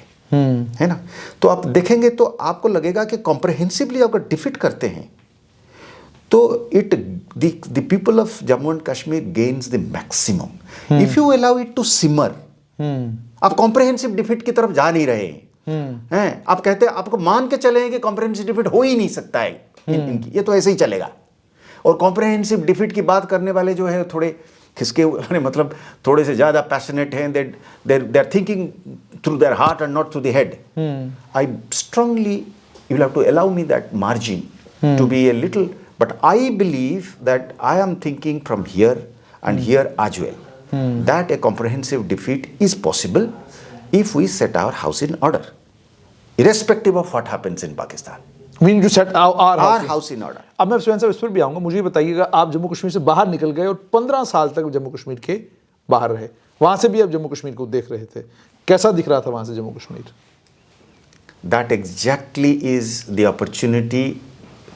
है ना. तो आप देखेंगे तो आपको लगेगा कि कॉम्प्रहेंसिवली अगर डिफीट करते हैं तो the people of Jammu and Kashmir gains the maximum. If you allow it to simmer, आप कॉम्प्रहेंसिव डिफीट की तरफ जा नहीं रहे हैं, हैं, आप कहते हैं, आपको मान के चले कि कॉम्प्रिहेंसिव डिफीट हो ही नहीं सकता है इनकी, ये तो ऐसे ही चलेगा। और कॉम्प्रिहेंसिव डिफीट की बात करने वाले जो है थोड़े खिसके हुए, मतलब थोड़े से ज्यादा पैशनेट हैं, they are thinking through their heart and not through the head. I strongly, you will have to allow me that margin to be a little, but I believe that I am thinking from here and here as well, that a comprehensive defeat is possible if we set our house in order, irrespective of what happens in Pakistan. We need to set our house in order. अब मैं सुहेन साहब इस पर भी आऊंगा, मुझे ये बताइएगा, आप जम्मू कश्मीर से बाहर निकल गए और 15 साल तक जम्मू कश्मीर के बाहर रहे, वहां से भी आप जम्मू कश्मीर को देख रहे थे, कैसा दिख रहा था वहां से Jammu Kashmir? That exactly is the opportunity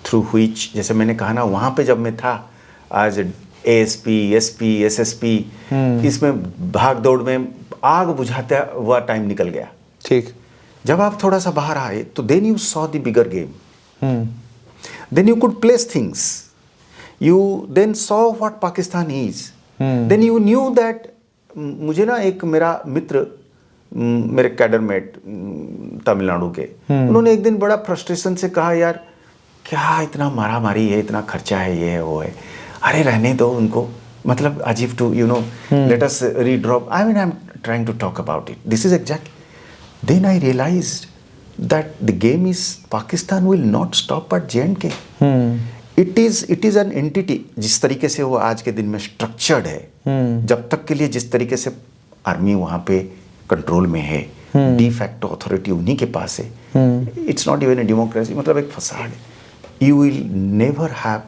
through which, जैसे मैंने कहा ना, वहां पे जब मैं था आज ASP, SP, SSP, इसमें भाग दौड़ में आग बुझाता हुआ टाइम निकल गया। ठीक। जब आप थोड़ा सा बाहर आए तो then you saw the bigger game, then you could place things, you then saw what Pakistan is, then you knew that, मुझे ना एक मेरा मित्र, मेरे कैडरमेट तमिलनाडु के, उन्होंने एक दिन बड़ा फ्रस्ट्रेशन से कहा, यार क्या इतना मारा मारी है, इतना खर्चा है, ये है वो है, अरे रहने दो उनको, मतलब अजीब to let us redrop, I mean I am trying to talk about it, this is exact, then I realised that the game is, Pakistan will not stop at J&K, it is an entity, जिस तरीके से वो आज के दिन में structured है, जब तक के लिए जिस तरीके से आर्मी वहां पे कंट्रोल में है, डी फैक्टो अथॉरिटी उन्हीं के पास है, it's not even a democracy, मतलब एक फसाड है, you will never have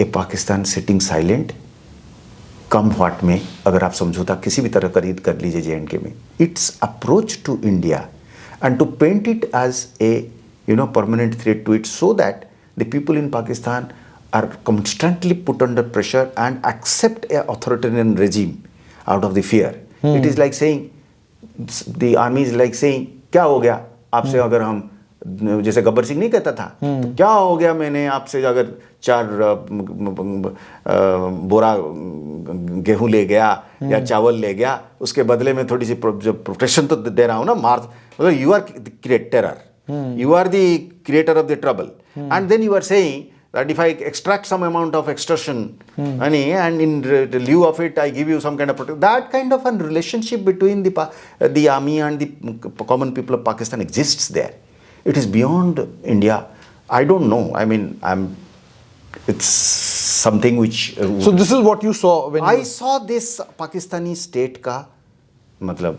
a Pakistan sitting silent, come what में, अगर आप समझौता किसी भी तरह खरीद कर लीजिए J&K में, it's approach to India and to paint it as a permanent threat to it, so that the people in Pakistan are constantly put under pressure and accept a authoritarian regime out of the fear. It is like saying, the army is like saying, क्या हो गया आपसे, अगर हम, जैसे गब्बर सिंह नहीं कहता था, तो क्या हो गया, मैंने आपसे अगर 4 बोरा गेहूं ले गया या चावल ले गया, उसके बदले में थोड़ी सी प्रोटेक्शन तो दे रहा हूं ना, मार, मतलब you are terror, you are the creator of the trouble, and then you are saying that if I extract some amount of extortion money and in lieu of it I give you some kind of protection, that kind of a relationship between the army and the common people of Pakistan exists there. It is beyond India. I don't know. I mean, it's something which. So this is what you saw when I saw this Pakistani state ka, matlab,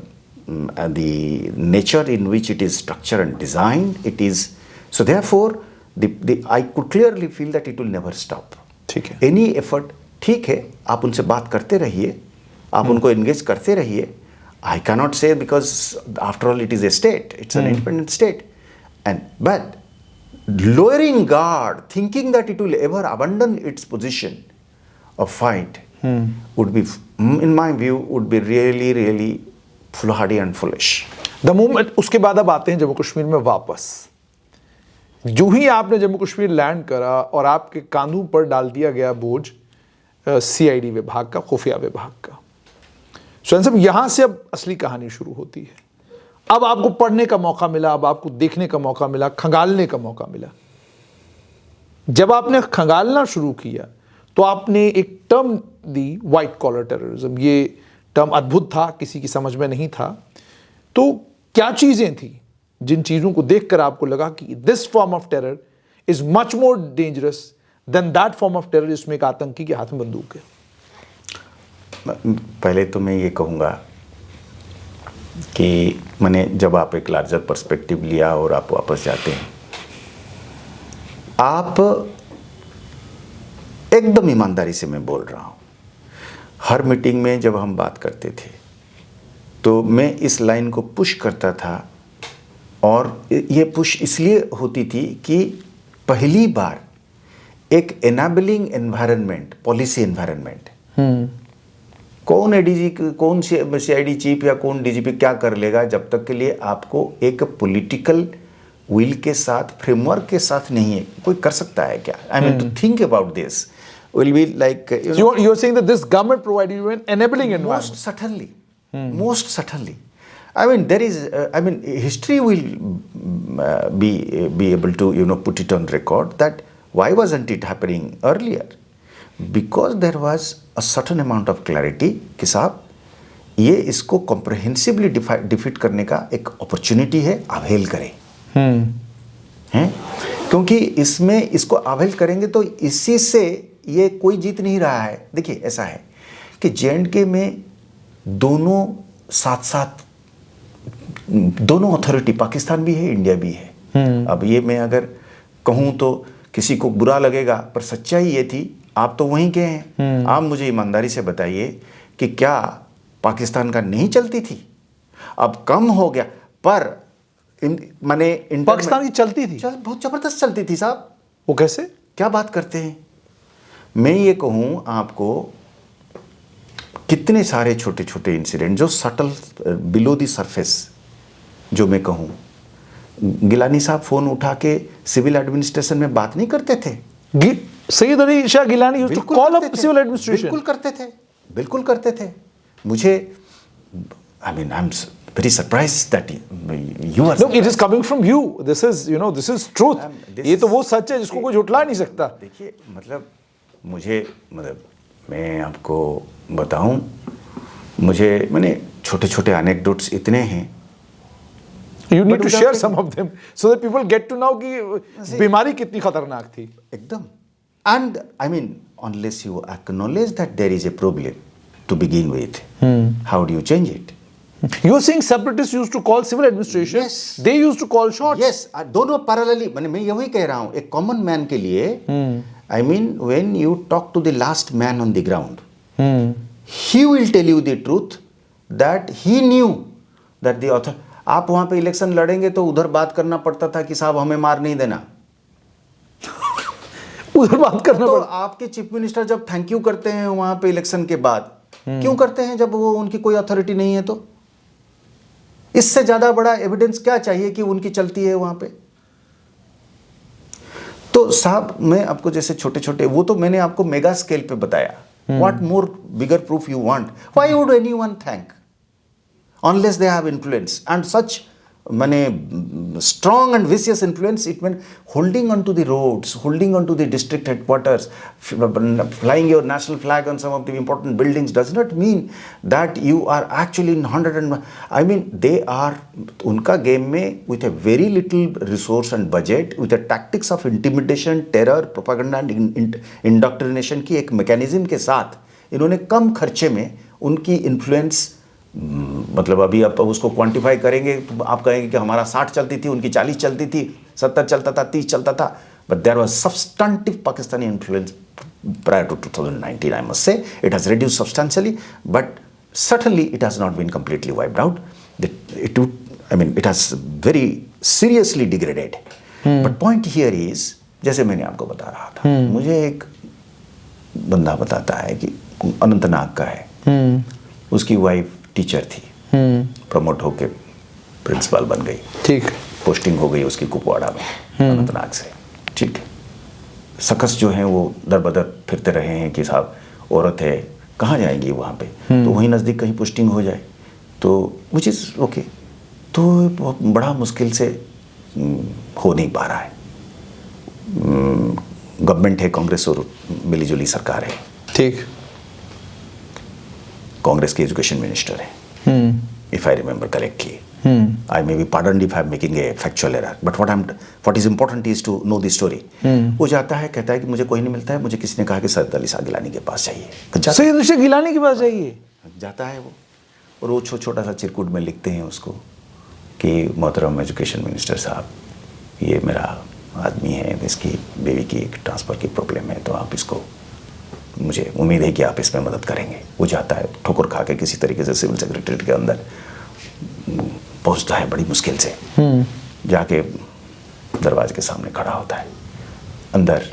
the nature in which it is structured and designed. It is so. Therefore, I could clearly feel that it will never stop. ठीक है. Any effort, ठीक है. आप उनसे बात करते रहिए. आप उनको engage करते रहिए. I cannot say, because after all it is a state. It's an independent state. But lowering guard, thinking that it will ever abandon its position of fight, would be, in my view, would be really, really foolhardy and foolish. The moment, उसके बाद अब आते हैं जम्मू कश्मीर में वापस, जो ही आपने Jammu Kashmir land करा और आपके कांधों पर डाल दिया गया बोझ CID विभाग का, खुफिया विभाग का, सुहेन साहब, यहां से अब असली कहानी शुरू होती है। अब आपको पढ़ने का मौका मिला, अब आपको देखने का मौका मिला, खंगालने का मौका मिला। जब आपने खंगालना शुरू किया तो आपने एक टर्म दी, व्हाइट कॉलर टेररिज्म। ये टर्म अद्भुत था, किसी की समझ में नहीं था। तो क्या चीजें थी जिन चीजों को देखकर आपको लगा कि this form of terror is much more dangerous than that form of terror जिसमें एक आतंकी के हाथ में बंदूक है? पहले तो मैं ये कहूँगा कि मैंने, जब आप एक लार्जर पर्सपेक्टिव लिया और आप वापस जाते हैं, आप एकदम ईमानदारी से मैं बोल रहा हूँ, हर मीटिंग में जब हम बात करते थे तो मैं इस लाइन को पुश करता था, और ये पुश इसलिए होती थी कि पहली बार एक एनाबलिंग एनवायरनमेंट, पॉलिसी एनवायरनमेंट, कौन एडीजी, कौन CID चीफ या कौन DGP क्या कर लेगा, जब तक के लिए आपको एक पॉलिटिकल विल के साथ, फ्रेमवर्क के साथ नहीं है। कोई कर सकता है क्या? I mean to think about this will be like, you're saying that this government provided you an enabling environment. Most subtly, I mean, there is, history will be able to, put it on record that why wasn't it happening earlier? Because there was a certain amount of clarity कि साहब ये इसको comprehensively defeat करने का एक opportunity है, avail करें। हैं? क्योंकि इसमें इसको अवेल करेंगे तो इसी से ये कोई जीत नहीं रहा है। देखिए ऐसा है कि J&K में दोनों साथ साथ दोनों अथॉरिटी, पाकिस्तान भी है, इंडिया भी है। अब ये मैं अगर कहूँ तो किसी को बुरा लगेगा, पर सच्चाई ये थी, आप तो वहीं के हैं। आप मुझे ईमानदारी से बताइए कि क्या पाकिस्तान का नहीं चलती थी? अब कम हो गया, पर माने पाकिस्तान की चलती थी, बहुत जबरदस्त चलती थी साहब। वो कैसे? क्या बात करते हैं? मैं ये कहूँ आपको, कितने सारे छोटे छोटे इंसिडेंट जो सटल बिलो द सरफेस, जो मैं कहूँ, गिलानी साहब फोन उठा के सिविल एडमिनिस्ट्रेशन में बात नहीं करते थे। Syed Ali Shah Geelani used to call up civil administration. बिल्कुल करते थे। मुझे, I mean, I'm very surprised that you are. No, it is coming from you. This is, this is truth. ये तो वो सच है जिसको कोई झुठला नहीं सकता। देखिए, मैं आपको बताऊं, मैंने छोटे छोटे एनेक्डोट्स इतने हैं। You need to share some of them so that people get to know कि बीमारी कितनी खतरनाक थी। एकदम। And I mean, unless you acknowledge that there is a problem to begin with, how do you change it? You are saying separatists used to call civil administration. Yes. They used to call shots. Yes, दोनों parallelly। मैं यही कह रहा हूँ, एक common man के लिए, I mean, when you talk to the last man on the ground, he will tell you the truth that he knew that the author. आप वहां पे इलेक्शन लड़ेंगे तो उधर बात करना पड़ता था कि साहब हमें मार नहीं देना। उधर बात करना तो आपके चीफ मिनिस्टर जब थैंक यू करते हैं वहां पे इलेक्शन के बाद, क्यों करते हैं जब वो उनकी कोई अथॉरिटी नहीं है? तो इससे ज्यादा बड़ा एविडेंस क्या चाहिए कि उनकी चलती है वहां पे? तो साहब मैं आपको जैसे छोटे छोटे, वो तो मैंने आपको मेगा स्केल पे बताया। What more bigger proof you want? Why would anyone thank unless they have influence, and such strong and vicious influence? It meant holding onto the roads, holding onto the district headquarters, flying your national flag on some of the important buildings does not mean that you are actually in 100 and I mean they are unka game mein with a very little resource and budget, with the tactics of intimidation, terror, propaganda and indoctrination की एक mechanism के साथ इन्होंने कम खर्चे में उनकी influence, मतलब अभी आप उसको क्वांटिफाई करेंगे तो आप कहेंगे कि हमारा 60 चलती थी, उनकी 40 चलती थी, 70 चलता था, 30 चलता था, but there was substantive Pakistani influence prior to 2019. I must say it has reduced substantially, but certainly it has not been completely wiped out. It has very seriously degraded. But point here is, जैसे मैंने आपको बता रहा था, मुझे एक बंदा बताता है कि अनंतनाग का है, उसकी वाइफ टीचर थी, प्रमोट होके प्रिंसिपल बन गई, ठीक, पोस्टिंग हो गई उसकी कुपवाड़ा में अनंतनाग से, ठीक। सकस जो हैं वो दर बदर फिरते रहे हैं कि साहब औरत है, कहाँ जाएंगी वहाँ पे, तो वहीं नज़दीक कहीं पोस्टिंग हो जाए, तो विच इज़ ओके। तो बहुत बड़ा मुश्किल से हो नहीं पा रहा है। गवर्नमेंट है, कांग्रेस और मिलीजुली सरकार है, ठीक। कांग्रेस के एजुकेशन मिनिस्टर है, if I remember correctly. I may be pardoned if I'm making a factual error, but what is important is to know the story. वो जाता है, कहता है कि मुझे कोई नहीं मिलता है, मुझे किसी ने कहा कि सैयद अली शाह गिलानी के पास चाहिए। सैयद अली शाह गिलानी के पास चाहिए, जाता है वो, और वो छोटा सा चिरकुट में लिखते हैं उसको कि मोहतरम एजुकेशन मिनिस्टर साहब, ये मेरा आदमी है, इसकी बेबी की एक ट्रांसफ़र की प्रॉब्लम है, तो आप इसको, मुझे उम्मीद है कि आप इसमें मदद करेंगे। वो जाता है, ठोकर खा के किसी तरीके से सिविल सेक्रेटरीट के अंदर पहुंचता है, बड़ी मुश्किल से जाके दरवाजे के सामने खड़ा होता है। अंदर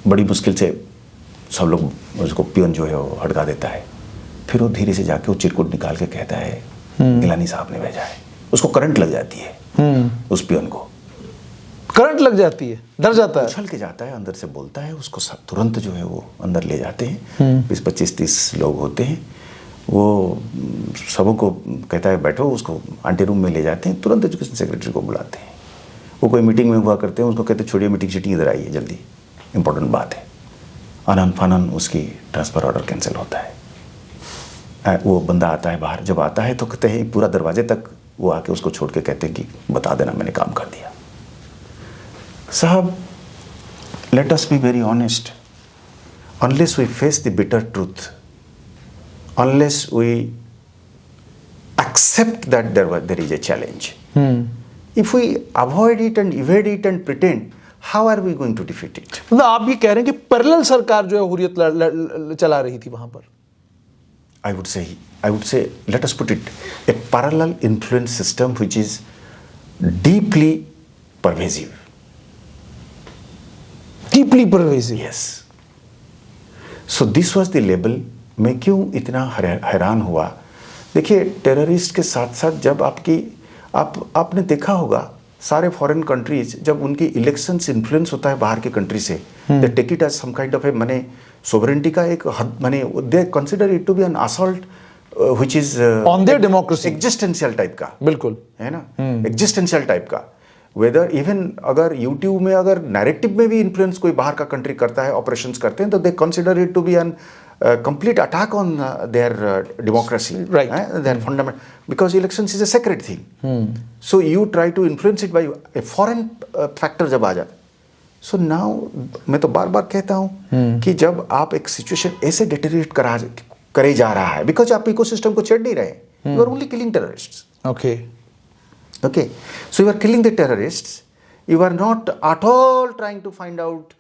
बड़ी मुश्किल से सब लोग उसको, पियन जो है वो हटका देता है। फिर वो धीरे से जाके वो चिरकुट निकाल के कहता है गिलानी साहब ने भेजा है। उसको करंट लग जाती है, उस पियन को करंट लग जाती है, डर जाता है, उछल के जाता है, अंदर से बोलता है, उसको तुरंत जो है वो अंदर ले जाते हैं। 20-25-30 लोग होते हैं, वो सबों को कहता है बैठो, उसको आंटी रूम में ले जाते हैं, तुरंत एजुकेशन सेक्रेटरी को बुलाते हैं। वो कोई मीटिंग में हुआ करते हैं, उसको कहते हैं छोड़िए मीटिंग शीटिंग, इधर आइए जल्दी, इंपॉर्टेंट बात है। अनन फनन उसकी ट्रांसफ़र ऑर्डर कैंसिल होता है। वो बंदा आता है बाहर, जब आता है तो कहते हैं पूरा दरवाजे तक वो आके उसको छोड़ के कहते हैं कि बता देना मैंने काम कर दिया। साहब, let us be very honest, unless we face the bitter truth, unless we accept that there is a challenge. If we avoid it and evade it and pretend, how are we going to defeat it? मतलब आप ये कह रहे हैं कि parallel सरकार जो है हुर्रियत चला रही थी वहां पर? I would say, let us put it, a parallel influence system which is deeply pervasive. Deeply pervasive. Yes. So this was the label. मैं क्यों इतना हैरान हुआ? देखिए, टेररिस्ट के साथ साथ जब आपने देखा होगा सारे फॉरेन कंट्रीज, जब उनकी इलेक्शंस इन्फ्लुएंस होता है बाहर के कंट्री से, they take it as some kind of a माने सोवरेनिटी का एक हद, माने they consider it to be an assault which is on their democracy, existential type का। बिल्कुल है ना, एग्जिस्टेंशियल टाइप का। वेदर इवन अगर यूट्यूब में अगर नैरेटिव में भी इन्फ्लुएंस कोई बाहर का कंट्री करता है, ऑपरेशंस करते हैं, तो they consider it to be an complete attack on their democracy, right? Their fundamental, because elections is a sacred thing. So you try to influence it by a foreign factor जब आ जाए. So now मैं तो बार बार कहता हूँ कि जब आप एक सिचुएशन ऐसे डिटेरिएट करे जा रहा है, बिकॉज आप इकोसिस्टम को छेड़ नहीं रहे, you are only killing terrorists. Okay. So you are killing the terrorists. You are not at all trying to find out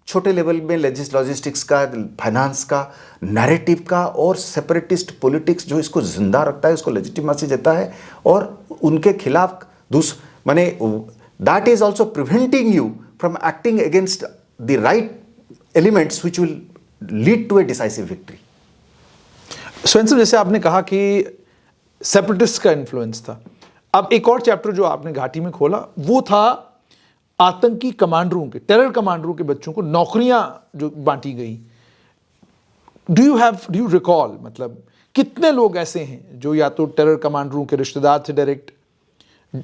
छोटे लेवल में लॉजिस्टिक्स का, फाइनेंस का, नैरेटिव का और सेपरेटिस्ट पॉलिटिक्स जो इसको जिंदा रखता है, उसको लेजिटिमेसी देता है और उनके खिलाफ माने that is also preventing you from acting against the right elements which will lead to a decisive victory. स्वयं जैसे आपने कहा कि सेपरेटिस्ट का इन्फ्लुएंस था, अब एक और चैप्टर जो आपने घाटी में खोला वो था आतंकी कमांडरों के, टेरर कमांडरों के बच्चों को नौकरियां जो बांटी गई। डू यू रिकॉल, मतलब कितने लोग ऐसे हैं जो या तो टेरर कमांडरों के रिश्तेदार थे डायरेक्ट,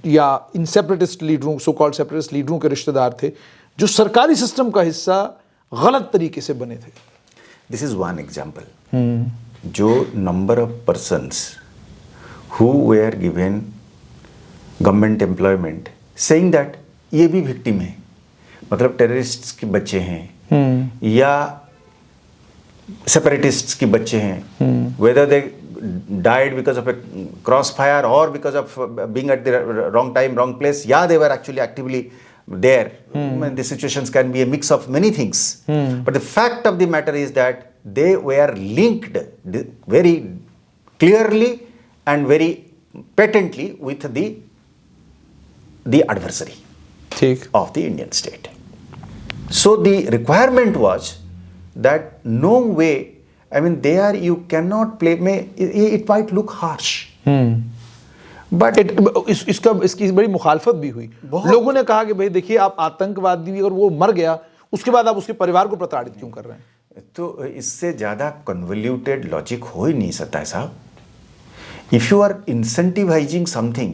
या इन सेपरेटिस्ट लीडरों, सो कॉल्ड सेपरेटिस्ट लीडरों के रिश्तेदार थे, जो सरकारी सिस्टम का हिस्सा गलत तरीके से बने थे? This is one example. जो number of persons who were given government employment saying that ये भी विक्टिम है, मतलब टेररिस्ट्स के बच्चे हैं या सेपरेटिस्ट्स के बच्चे हैं, whether they died because of a cross fire और because of being at the wrong time wrong place, या they were actually actively there. The situations can be a mix of many things, but the fact of the matter is that they were linked very clearly and very patently with the adversary of the Indian state. So the requirement was that no way, I mean you cannot play, it might look harsh. But इसकी बड़ी मुखालफत भी हुई। लोगों ने कहा कि भाई देखिए, आप आतंकवादी अगर वो मर गया उसके बाद आप उसके परिवार को प्रताड़ित क्यों कर रहे हैं? तो इससे ज्यादा कन्वोल्यूटेड लॉजिक हो ही नहीं सकता है साहब। If you are incentivising something,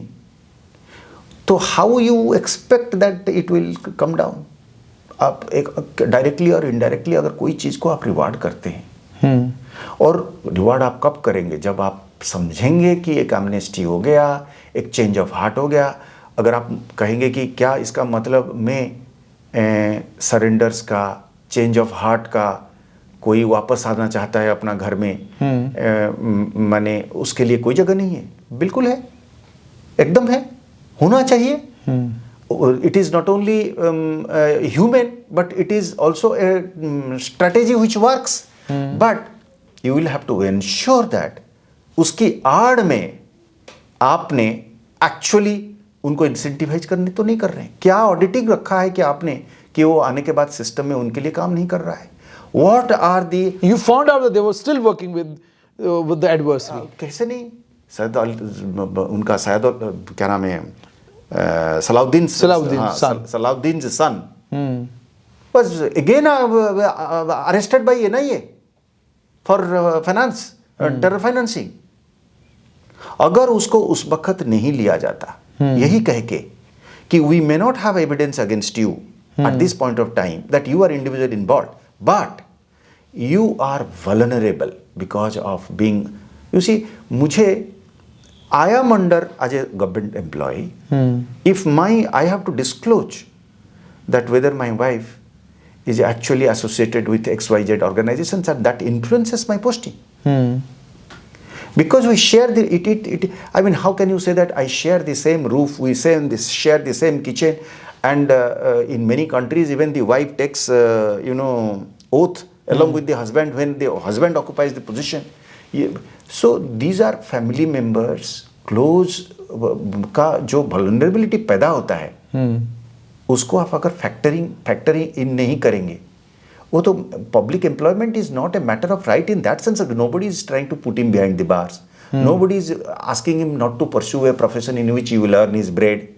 तो how you expect that it will come down? आप एक डायरेक्टली और इनडायरेक्टली अगर कोई चीज़ को आप रिवार्ड करते हैं, और रिवार्ड आप कब करेंगे? जब आप समझेंगे कि एक एमनेस्टी हो गया, एक चेंज ऑफ हार्ट हो गया। अगर आप कहेंगे कि क्या इसका मतलब में सरेंडर्स का, चेंज ऑफ हार्ट का, कोई वापस आना चाहता है अपना घर में, माने उसके लिए कोई जगह नहीं है? बिल्कुल है, एकदम है, होना चाहिए। It is not only human, but it is also a strategy which works. But you will have to ensure that उसकी आड़ में आपने एक्चुअली उनको इंसेंटिवाइज करने तो नहीं कर रहे हैं। क्या ऑडिटिंग रखा है कि आपने कि वो आने के बाद सिस्टम में उनके लिए काम नहीं कर रहा है? What are the you found out that they were still working with the adversary? कैसे नहीं? शायद उनका शायद क्या नाम है, सलाउद्दीन सन was again arrested by NIA for finance. Terror financing. अगर उसको उस वक्त नहीं लिया जाता, यही कह के कि we may not have evidence against you at this point of time that you are individual involve, but you are vulnerable because of being, you see, मुझे I am under as a government employee. If I have to disclose that whether my wife is actually associated with XYZ organizations, and that influences my posting. Because we share I mean, how can you say that I share the same roof, we share the same kitchen, and in many countries even the wife takes, oath along with the husband when the husband occupies the position. So these are family members, close का जो vulnerability पैदा होता है, उसको आप अगर factoring इन नहीं करेंगे, वो तो public employment is not a matter of right in that sense. Nobody is trying to put him behind the bars. Nobody is asking him not to pursue a profession in which he will earn his bread.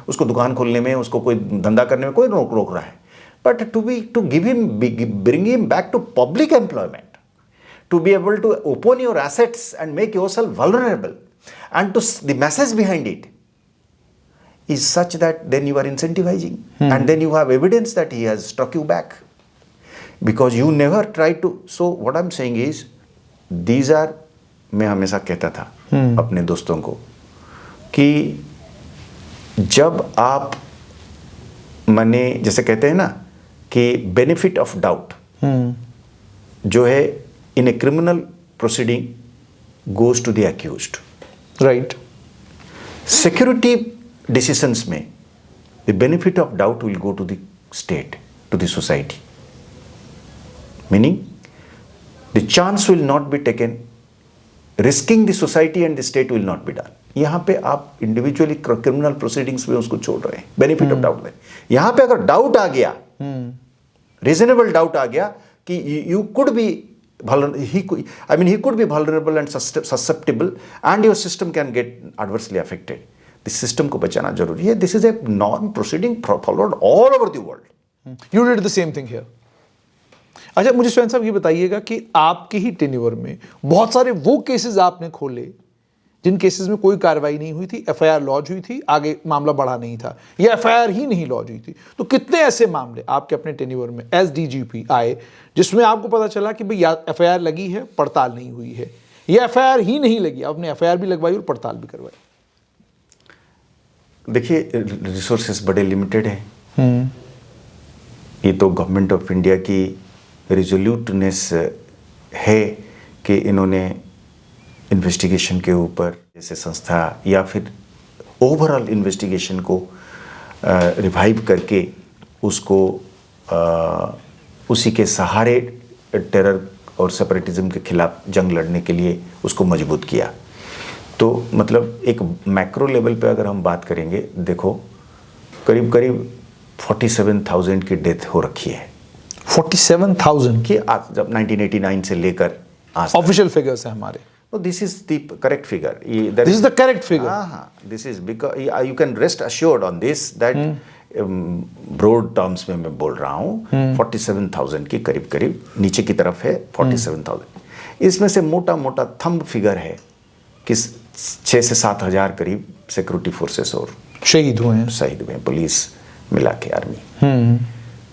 उसको दुकान खोलने में, उसको कोई धंधा करने में कोई रोक रहा है. But bring him back to public employment, to be able to open your assets and make yourself vulnerable, and the message behind it is such that then you are incentivizing, and then you have evidence that he has struck you back because you never tried to. So what I'm saying is, these are, मैं हमेशा कहता था अपने दोस्तों को कि जब आप मने जैसे कहते हैं ना कि बेनिफिट ऑफ डाउट जो है in a criminal proceeding goes to the accused. Right. Security decisions में the benefit of doubt will go to the state, to the society. Meaning, the chance will not be taken, risking the society and the state will not be done. यहाँ पे आप individually criminal proceedings में उसको छोड़ रहे हैं, benefit of doubt में. यहाँ पे अगर doubt आ गया, reasonable doubt आ गया कि you could be he could be vulnerable and susceptible, and your system can get adversely affected. The system को बचाना जरूरी है. This is a norm proceeding followed all over the world. You did the same thing here. अच्छा, मुझे स्वयं साहब ये बताइएगा कि आपके ही टेन्योर में बहुत सारे वो केसेस आपने खोले जिन केसेस में कोई कार्रवाई नहीं हुई थी, एफआईआर लॉन्च हुई थी, आगे मामला बढ़ा नहीं था, या एफआईआर ही नहीं लॉन्च हुई थी. तो कितने ऐसे मामले आपके अपने टेन्योर में एज डीजीपी आए जिसमें आपको पता चला कि भाई एफआईआर लगी है, पड़ताल नहीं हुई है, या एफआईआर ही नहीं लगी, आपने एफआईआर भी लगवाई और पड़ताल भी करवाई? देखिए, रिसोर्सेस बड़े लिमिटेड हैं. ये तो गवर्नमेंट ऑफ इंडिया की रिजोल्यूटनेस है कि इन्होंने इन्वेस्टिगेशन के ऊपर जैसे संस्था या फिर ओवरऑल इन्वेस्टिगेशन को रिवाइव करके उसको उसी के सहारे टेरर और सेपरेटिज्म के खिलाफ जंग लड़ने के लिए उसको मजबूत किया. तो मतलब एक मैक्रो लेवल पे अगर हम बात करेंगे, देखो करीब 47,000 की डेथ हो रखी है. 47,000 की जब 1989 से लेकर आज ऑफिशियल फिगर्स है हमारे. No, this is the correct figure. This is the correct figure. This is because you can rest assured on this that broad terms में मैं बोल रहा हूँ 47,000 की करीब नीचे की तरफ है 47,000. इसमें से मोटा मोटा थंब फिगर है कि 6 से 7 हज़ार करीब सिक्योरिटी फोर्सेस और शहीद हुए, पुलिस मिला के आर्मी.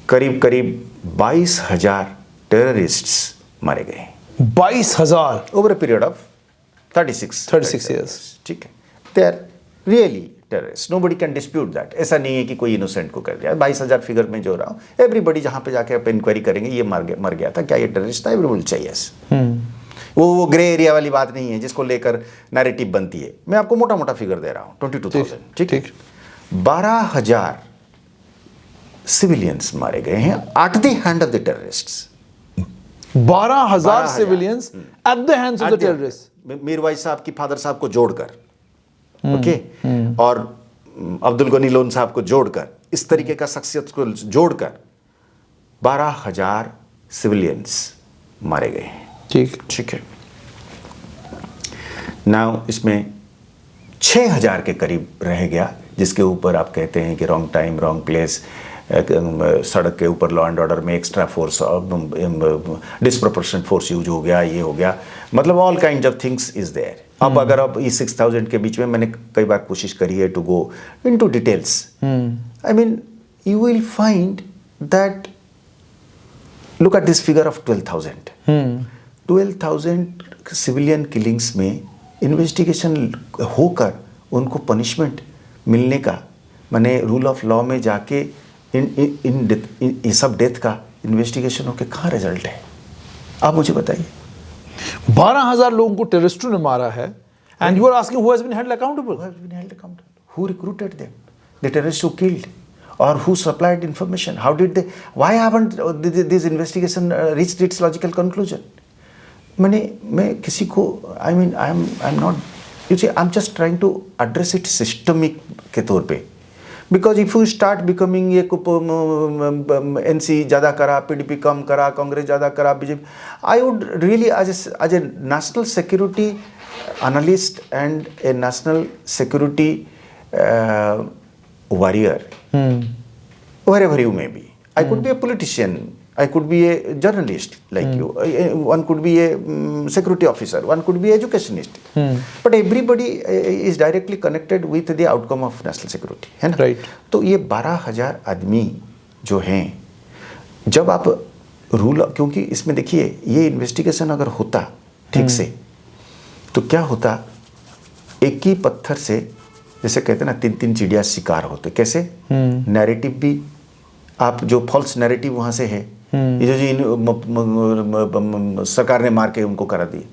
करीब 22,000 टेररिस्ट्स मारे गए. 22,000 over a period of 36 years. ठीक है. They are really terrorist, nobody can dispute that. ऐसा नहीं है कि कोई इनोसेंट को कर दिया. 22,000 फिगर में जो रहा हूँ, एवरीबडी जहाँ पे जाके आप इंक्वायरी करेंगे ये मर गया था, क्या ये टेररिस्ट था, एवरीबडी चाहिए. वो ग्रे एरिया वाली बात नहीं है जिसको लेकर नैरेटिव बनती है. मैं आपको मोटा मोटा फिगर दे रहा हूँ, 22,000. ठीक है. 12,000 सिविलियंस मारे गए हैं at the hand of the terrorists. 12,000 civilians at the hands of the terrorist. Mirwaiz साहब की फादर साहब को जोड़कर, ओके, और अब्दुल गनी लोन साहब को जोड़कर, इस तरीके का शख्सियत को जोड़कर 12,000 सिविलियंस मारे गए हैं. ठीक है. नाउ इसमें 6,000 के करीब रह गया जिसके ऊपर आप कहते हैं कि रॉन्ग टाइम रॉन्ग प्लेस सड़क के ऊपर लॉ एंड ऑर्डर में extra force, disproportionate force use हो गया, ये हो गया, मतलब all kind of things is there. अब अगर अब इस 6000 के बीच में मैंने कई बार कोशिश करी है to go into details, I mean you will find that, look at this figure of 12,000 12,000 civilian killings में इन्वेस्टिगेशन होकर उनको पनिशमेंट मिलने का, माने रूल ऑफ लॉ में जाके इन सब डेथ का इन्वेस्टिगेशन होकर कहाँ रिजल्ट है? आप मुझे बताइए। 12,000 लोगों को टेररिस्टों ने मारा है, and you are asking who has been held accountable? Who recruited them? The terrorists who killed, or who supplied information? How did they? Why haven't this investigation reached its logical conclusion? मैं किसी को, I mean, I'm not. You see, I'm just trying to address it systemic के तौर पे. Because if you start becoming ये NC ज़्यादा करा, PDP कम करा, कांग्रेस ज़्यादा करा, BJP, I would really as a national security analyst and a national security warrior, wherever you may be. I could be a politician, I could be a journalist like you, one could be a security officer, one could be educationist, but everybody is directly connected with the outcome of national security, है ना? Right. तो ये 12,000 आदमी जो हैं, जब आप rule, क्योंकि इसमें देखिए ये इन्वेस्टिगेशन अगर होता ठीक से तो क्या होता, एक ही पत्थर से, जैसे कहते हैं ना, 3-3 चिड़िया शिकार होते, कैसे? नैरेटिव भी, आप जो फॉल्स नैरेटिव वहां से है, ये जो जी सरकार ने मार के उनको करा दिए,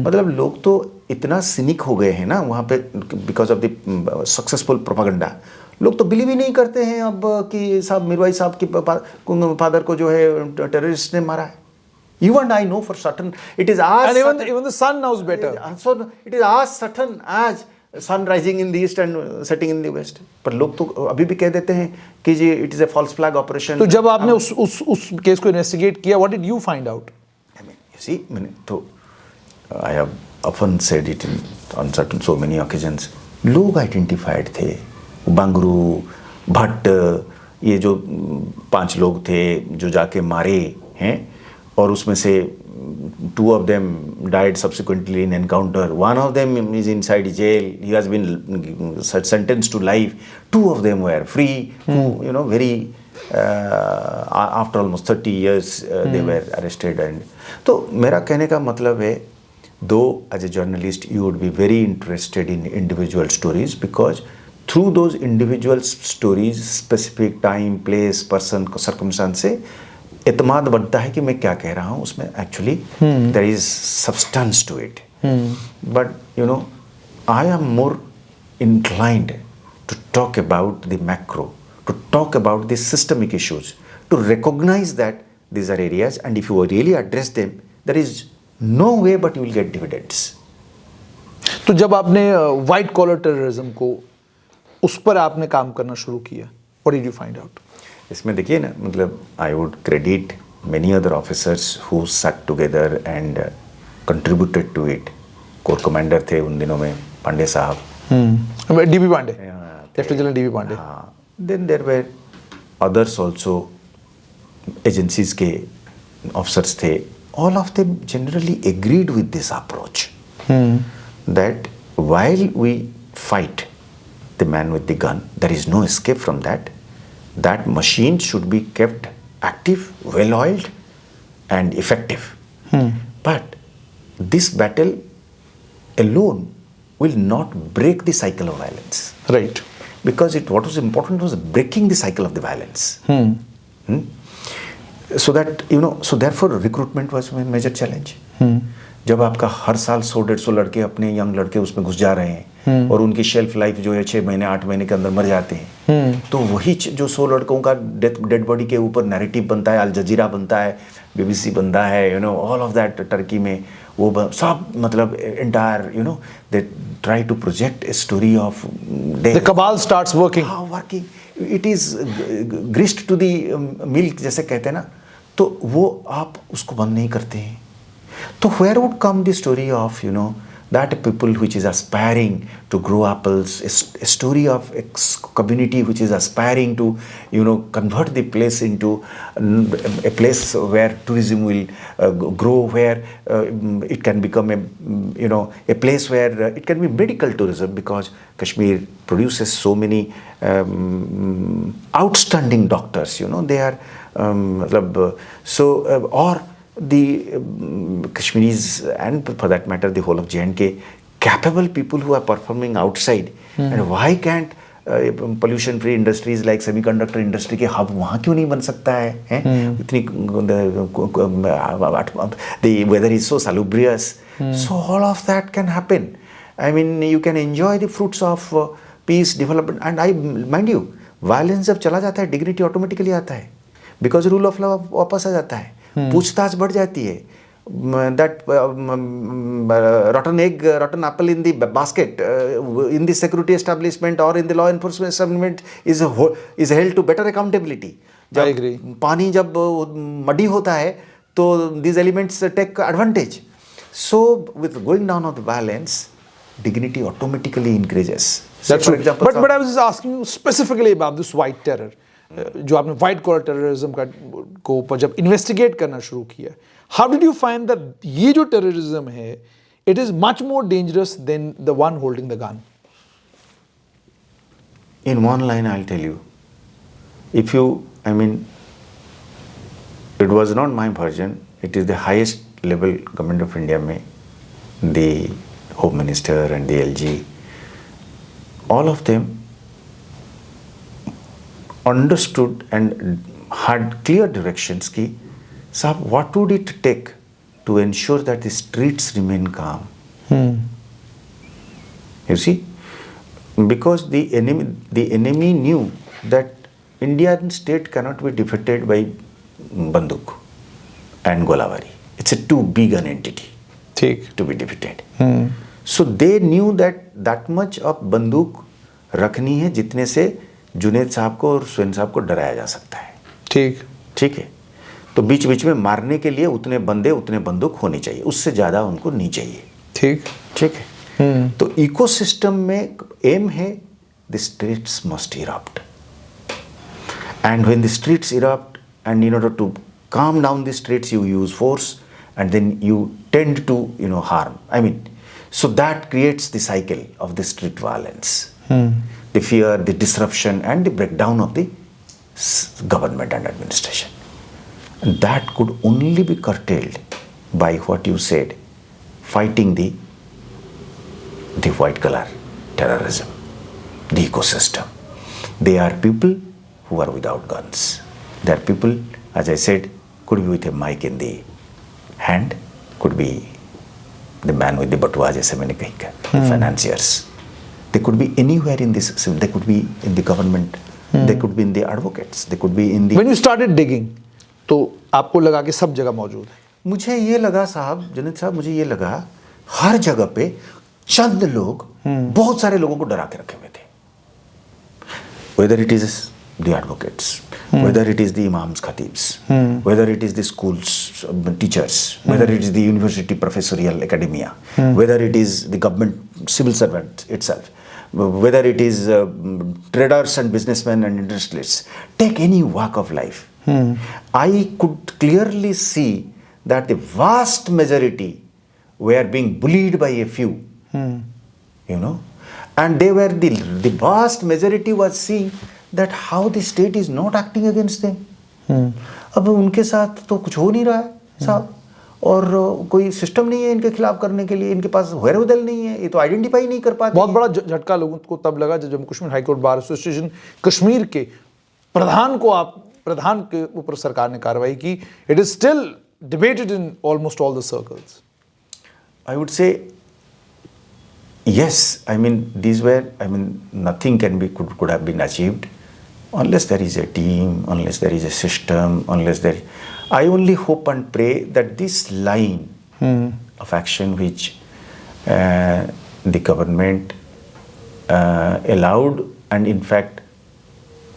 मतलब लोग तो इतना सिनिक हो गए हैं ना वहाँ पे, because of the successful propaganda, लोग तो बिलीव ही नहीं करते हैं अब कि साहब मीरवाइज साहब के फादर को जो है टेररिस्ट ने मारा है। You and I know for certain it is as and even the sun knows better. So it is as certain as sun rising in the east and setting in the west. पर लोग तो अभी भी कह देते हैं कि जी it is a false flag operation. तो जब आपने उस केस को इन्वेस्टिगेट किया, what did you find out? I mean, you see, मैंने तो I have often said it on certain so many occasions. लोग आइडेंटिफाइड थे, बांगरू, भट्ट, ये जो 5 लोग थे जो जाके मारे हैं, और उसमें से 2 of them died subsequently in encounter. 1 of them is inside jail. He has been sentenced to life. 2 of them were free. Who, very after almost 30 years they were arrested. And तो मेरा कहने का मतलब है, though as a journalist you would be very interested in individual stories, because through those individual stories, specific time, place, person, circumstance से इत्माद बनता है कि मैं क्या कह रहा हूँ, उसमें actually there is substance to it. But I am more inclined to talk about the macro, to talk about the systemic issues, to recognize that these are areas, and if you really address them, there is no way but you will get dividends. तो जब आपने white collar terrorism को, उस पर आपने काम करना शुरू किया, what did you find out? इसमें देखिए ना, मतलब I would credit many other officers who sat together and contributed to it. Core commander थे उन दिनों में पांडे साहब, DB Pandey, lieutenant general DB Pandey. Then there were others also, agencies के ऑफिसर्स थे। All of them generally agreed with this approach that while we fight the man with the gun, there is no escape from that. That machine should be kept active, well-oiled and effective. But this battle alone will not break the cycle of violence. Right. Because what was important was breaking the cycle of the violence. So that, so therefore recruitment was a major challenge. जब आपका हर साल 100-150 लड़के, अपने young लड़के उसमें घुस जा रहे हैं और उनकी शेल्फ लाइफ जो है 6 महीने 8 महीने के अंदर मर जाते हैं, तो वही जो 100 लड़कों का डेड बॉडी के ऊपर नैरेटिव बनता है, अल जजीरा बनता है, BBC बनता है, ऑल ऑफ दैट टर्की में वो सब, मतलब entire they try to project a story of the cabal starts working. Working it is grist to the milk, जैसे कहते हैं ना, तो वो आप उसको बंद नहीं करते हैं। तो where would come the story of that people which is aspiring to grow apples, a story of a community which is aspiring to, convert the place into a place where tourism will grow, where it can become a place where it can be medical tourism, because Kashmir produces so many outstanding doctors, they are or the Kashmiris, and for that matter the whole of J&K, capable people who are performing outside. And why can't pollution free industries like semiconductor industry के hub वहाँ क्यों नहीं बन सकता है, इतनी the weather is so salubrious. So all of that can happen. I mean, you can enjoy the fruits of peace, development, and I mind you, violence जब चला जाता है dignity automatically आता है, because rule of law वापस आ जाता है, पूछताछ बढ़ जाती है. That rotten egg, rotten apple in the basket in the security establishment or in the law enforcement establishment is held to better accountability. I agree. पानी जब muddy होता है तो these elements take advantage. So with going down of the violence, dignity automatically increases. That's for true. example, But I was just asking you specifically about this white terror. जो आपने white collar terrorism को ऊपर जब investigate करना शुरू किया, how did you find that ये जो टेररिज्म है, it is much more dangerous than the one holding the gun? In one line, I'll tell you. If you, it was not my version. It is the highest level government of India में, the Home Minister and the LG, all of them understood and had clear directions ki, sahab, what would it take to ensure that the streets remain calm? You see, because the enemy knew that Indian state cannot be defeated by banduk and golawari. It's a too big an entity to be defeated. So they knew that much of banduk रखनी है जितने से जुनेद साहब को और सुहेन साहब को डराया जा सकता है. ठीक है. तो बीच बीच में मारने के लिए उतने बंदे उतने बंदूक होनी चाहिए, उससे ज़्यादा उनको नहीं चाहिए. ठीक है. तो इकोसिस्टम में एम है the streets must erupt, and when the streets erupt and in order to calm down the streets you use force, and then you tend to harm. So that creates the cycle of the street violence. The fear, the disruption, and the breakdown of the government and administration. And that could only be curtailed by what you said, fighting the white collar terrorism, the ecosystem. They are people who are without guns. They are people, as I said, could be with a mic in the hand, could be the man with the batwa, जैसे मैंने कही का, the financiers. They could be anywhere in this. They could be in the government. They could be in the advocates. They could be in the. When you started digging, तो आपको लगा कि सब जगह मौजूद है? मुझे ये लगा साहब, जुनेद साहब, मुझे ये लगा हर जगह पे चंद लोग बहुत सारे लोगों को डरा के रखे हुए थे. Whether it is the advocates, whether it is the imams, khatibs, whether it is the schools teachers, whether it is the university professorial academia, whether it is the government civil servant itself, whether it is traders and businessmen and industrialists, take any walk of life. I could clearly see that the vast majority were being bullied by a few, and they were the vast majority was seeing that how the state is not acting against them. अब उनके साथ तो कुछ हो नहीं रहा है साहब, और कोई सिस्टम नहीं है इनके खिलाफ करने के लिए, इनके पास wherewithal नहीं है, ये तो आइडेंटिफाई नहीं कर पाते. बहुत बड़ा झटका लोगों को तब लगा जब Jammu Kashmir high court bar association Kashmir के प्रधान के ऊपर सरकार ने कार्रवाई की. It is still debated in almost all the circles. I would say yes. These were, nothing could have been achieved unless there is a team, unless there is a system, I only hope and pray that this line of action which the government allowed and in fact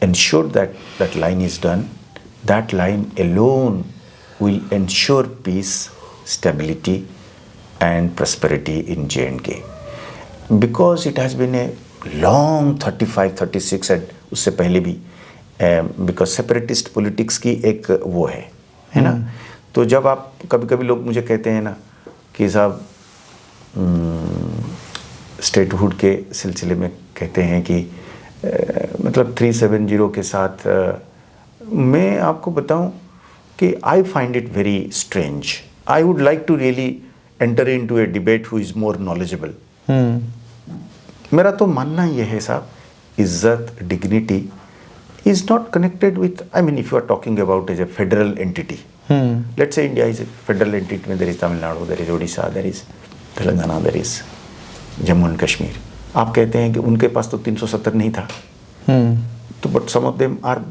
ensured that line is done, that line alone will ensure peace, stability, and prosperity in J&K, because it has been a long 35, 36 and उससे पहले भी, because separatist politics की एक वो है ना। तो जब आप कभी-कभी लोग मुझे कहते हैं ना कि साहब स्टेटहुड के सिलसिले में कहते हैं कि मतलब 370 के साथ मैं आपको बताऊं कि I find it very strange. I would like to really enter into a debate who is more knowledgeable. मेरा तो मानना ये है साहब, इज्जत, dignity is not connected with, I mean, if you are talking about as a federal entity, let's say India is a federal entity, there is Tamil Nadu, there is Odisha, there is Telangana, there is Jammu and Kashmir. आप कहते हैं कि उनके पास तो 370 नहीं था, तो but some of them are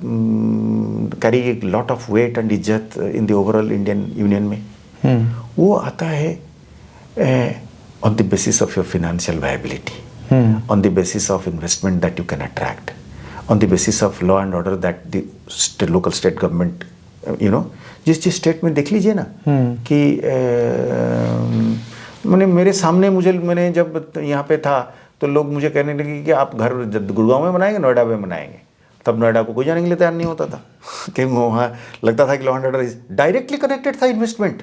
carry a lot of weight and इज्जत in the overall Indian Union में। वो आता है on the basis of your financial viability, on the basis of investment that you can attract, on the basis of law and order that the local state government, you know, जिस state में देख लीजिए ना कि मेरे सामने मैंने जब यहाँ पे था तो लोग मुझे कहने लगे कि आप घर गुड़गांव में बनाएंगे, नोएडा में बनाएंगे। तब नोएडा को कोई जाने के लिए तैयार नहीं होता था कि वहाँ लगता था कि law and order is directly connected था investment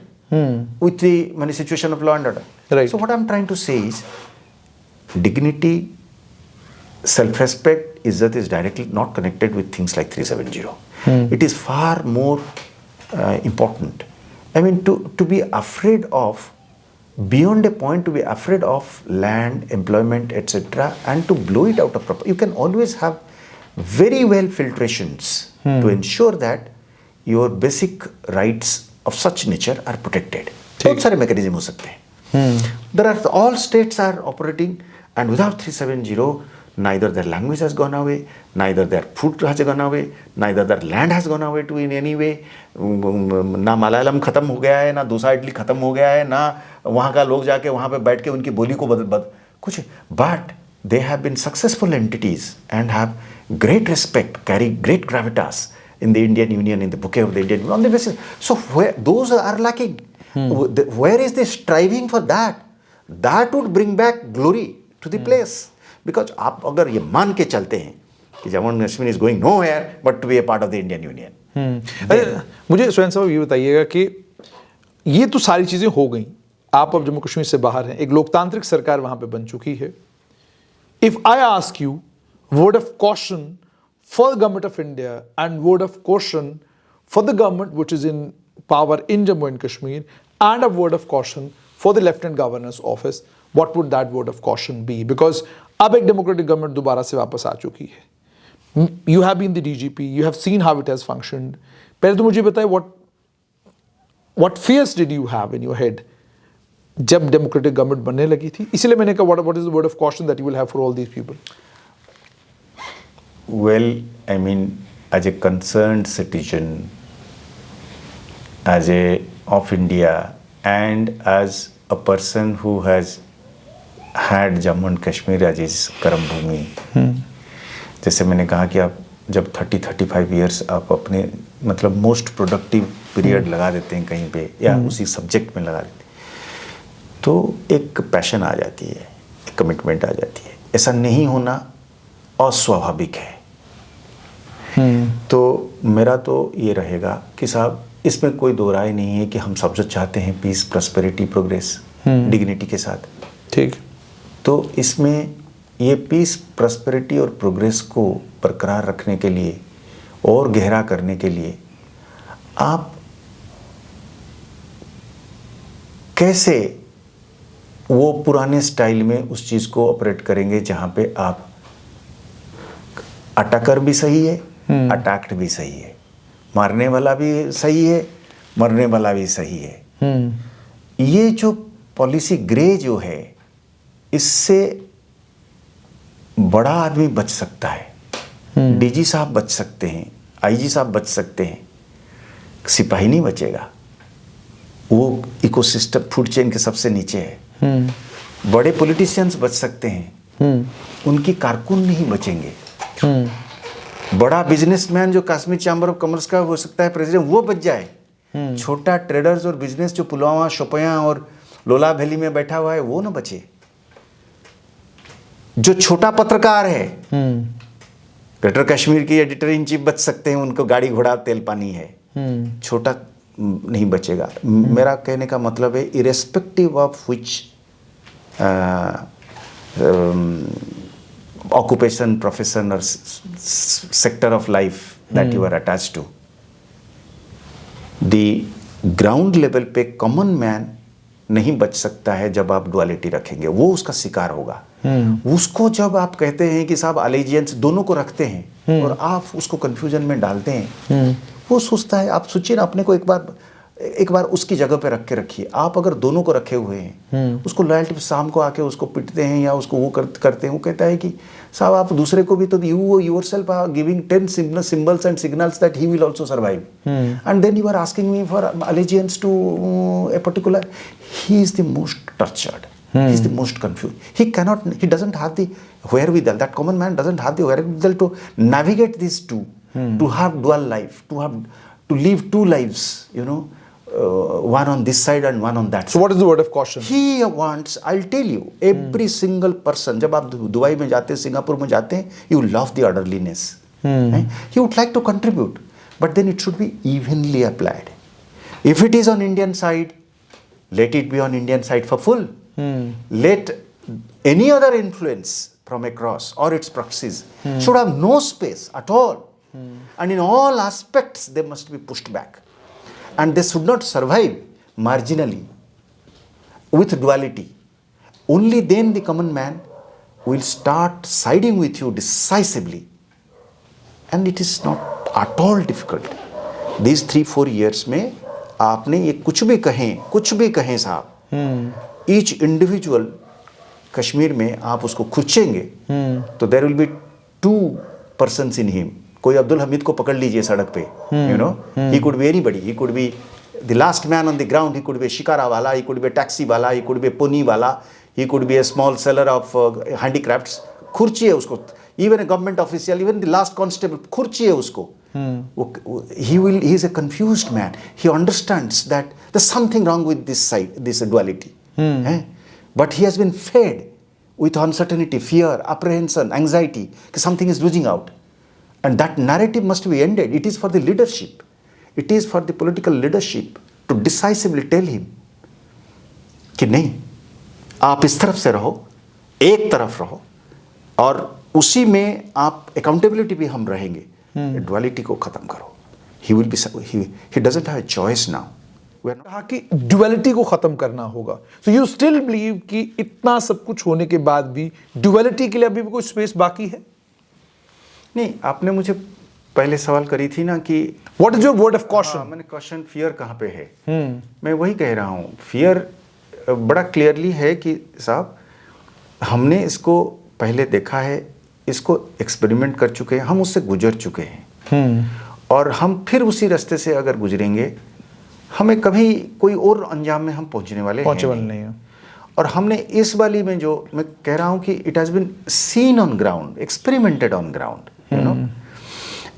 with the situation of law and order. So what I am trying to say is dignity, self-respect, izzat is directly not connected with things like 370. It is far more important. I mean, to be afraid of, beyond a point, to be afraid of land, employment, etc., and to blow it out of proper. You can always have very well filtrations to ensure that your basic rights of such nature are protected. बहुत सारे mechanism हो सकते हैं. There are, all states are operating, and without 370, neither their language has gone away, neither their food has gone away, neither their land has gone away to in any way. ना मलयालम खत्म हो गया है, ना दूसरा इडली खत्म हो गया है, ना वहाँ का लोग जाके वहाँ पे बैठ के उनकी बोली को बदल कुछ, but they have been successful entities and have great respect, carry great gravitas in the Indian Union, in the bouquet of the Indian Union on the basis. So where those are lacking, where is the striving for that? That would bring back glory to the place. Because आप अगर ये मान के चलते हैं कि Jammu and Kashmir is going nowhere but to be a part of the Indian union. मुझे स्वयं साहब ये बताइएगा कि ये तो सारी चीज़ें हो गई, आप अब जम्मू कश्मीर से बाहर हैं, एक लोकतांत्रिक सरकार वहाँ पे बन चुकी है। If I ask you word of caution for the government of India and word of caution for the government which is in power in Jammu and Kashmir and a word of caution for the lieutenant governors office, what would that word of caution be? Because अब एक democratic government दोबारा से वापस आ चुकी है। You have been the DGP, you have seen how it has functioned. पहले तो मुझे बताइए what fears did you have in your head जब डेमोक्रेटिक गवर्नमेंट बनने लगी थी? इसलिए मैंने कहा what is the word of caution that you will have for all these people? Well, I mean, as a concerned citizen, as a of India, and as a person who has had Jammu and Kashmir as his karma bhoomi, जैसे मैंने कहा कि आप जब 30-35 years आप अपने मतलब most productive period लगा देते हैं कहीं पे या उसी सब्जेक्ट में लगा देते हैं तो एक पैशन आ जाती है, एक कमिटमेंट आ जाती है। ऐसा नहीं होना अस्वाभाविक है। तो मेरा तो ये रहेगा कि साहब इसमें कोई दो राय नहीं है कि हम सब जो चाहते हैं पीस, प्रॉस्पेरिटी, प्रोग्रेस, डिग्निटी के साथ। ठीक। तो इसमें ये पीस, प्रॉस्पेरिटी और प्रोग्रेस को बरकरार रखने के लिए और गहरा करने के लिए आप कैसे वो पुराने स्टाइल में उस चीज़ को ऑपरेट करेंगे जहाँ पे आप अटैकर भी सही है, अटैक्ड भी सही है, मारने वाला भी सही है, मरने वाला भी सही है। ये जो पॉलिसी ग्रे जो है, इससे बड़ा आदमी बच सकता है। डीजी साहब बच सकते हैं, आईजी साहब बच सकते हैं, सिपाही नहीं बचेगा। वो इकोसिस्टम फूड चेन के सबसे नीचे है। बड़े पॉलिटिशियंस बच सकते हैं, उनकी कारकुन नहीं बचेंगे। बड़ा बिजनेसमैन जो कश्मीर चैम्बर ऑफ कॉमर्स का हो सकता है प्रेसिडेंट, वो बच जाए। छोटा ट्रेडर्स और बिजनेस जो पुलवामा, शोपियां और लोला वैली में बैठा हुआ है वो ना बचे, जो छोटा पत्रकार है ग्रेटर कश्मीर की एडिटर इन चीफ बच सकते हैं, उनको गाड़ी घोड़ा तेल पानी है, छोटा नहीं बचेगा। मेरा कहने का मतलब है irrespective of which occupation, profession or sector of life that you are attached to, the ground level पे common man नहीं बच सकता है जब आप डुअलिटी रखेंगे, वो उसका शिकार होगा। उसको जब आप कहते हैं कि साहब अलेजियंस दोनों को रखते हैं और आप उसको कंफ्यूजन में डालते हैं, वो सोचता है, आप सोचिए ना अपने को एक बार उसकी जगह पे रख के रखिए। आप अगर दोनों को रखे हुए हैं, उसको लॉयल्टी शाम को आके उसको पिटते हैं या उसको वो करते हैं, वो कहता है कि साहब आप दूसरे को भी तो you yourself are giving 10 symbols and signals that he will also survive, and then you are asking me for allegiance to a particular. He is the most tortured, he is the most confused, he doesn't have the wherewithal, that common man doesn't have the wherewithal to navigate these two, to have dual life, to live two lives, one on this side and one on that side. So what is the word of caution? He wants, I'll tell you, every single person, जब आप Dubai में जाते हैं, Singapore में जाते हैं, you love the orderliness. He would like to contribute, but then it should be evenly applied. If it is on Indian side, let it be on Indian side for full. Let any other influence from across or its proxies should have no space at all. And in all aspects, they must be pushed back. And they should not survive marginally with duality. Only then the common man will start siding with you decisively. And it is not at all difficult. These 3-4 years में आपने ये कुछ भी कहें साहब, each individual Kashmir में आप उसको खुर्चेंगे तो there will be 2 persons in him. कोई अब्दुल हमीद को पकड़ लीजिए सड़क पे, he could be anybody, he could be the last man on the ground, he could be a shikara वाला, he could be a taxi वाला, he could be a pony वाला, he could be a small seller of handicrafts. खुर्चिए उसको, even a government official, even the last constable, खुर्चिए उसको. He is a confused man. He understands that there's something wrong with this side, this duality. But he has been fed with uncertainty, fear, apprehension, anxiety, that something is losing out. And that narrative must be ended. It is for the leadership. It is for the political leadership to decisively tell him कि नहीं, आप इस तरफ से रहो, एक तरफ रहो, और उसी में आप accountability भी हम रहेंगे. Duality को खत्म करो. He doesn't have a choice now. कहा कि ड्युअलिटी को खत्म करना होगा. So you still believe कि इतना सब कुछ होने के बाद भी ड्युअलिटी के लिए अभी भी कोई स्पेस बाकी है? नहीं, आपने मुझे पहले सवाल करी थी ना कि what is your word of caution. मैंने क्वेश्चन फियर कहाँ पे है. मैं वही कह रहा हूँ, फियर बड़ा क्लियरली है कि साहब हमने इसको पहले देखा है, इसको एक्सपेरिमेंट कर चुके हैं, हम उससे गुजर चुके हैं, और हम फिर उसी रास्ते से अगर गुजरेंगे हमें कभी कोई और अंजाम में हम पहुंचने वाले नहीं हैं. और हमने इस वाली में जो मैं कह रहा हूँ कि it has been seen on ground, experimented on ground,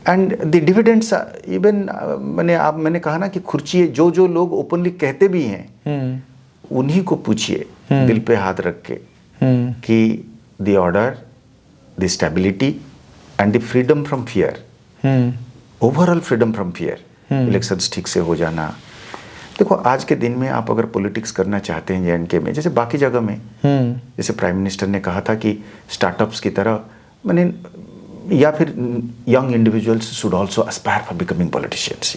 and the dividends even मैंने कहा ना कि खुर्चिए, जो लोग ओपनली कहते भी हैं उन्हीं को पूछिए दिल पे हाथ रख के कि the order, the stability and the freedom from fear, overall freedom from fear, elections ठीक से हो जाना. देखो आज के दिन में आप अगर पॉलिटिक्स करना चाहते हैं JNK में, जैसे बाकी जगह में, जैसे प्राइम मिनिस्टर ने कहा था कि स्टार्टअप्स की तरह, मैंने या फिर young individuals should also aspire for becoming politicians,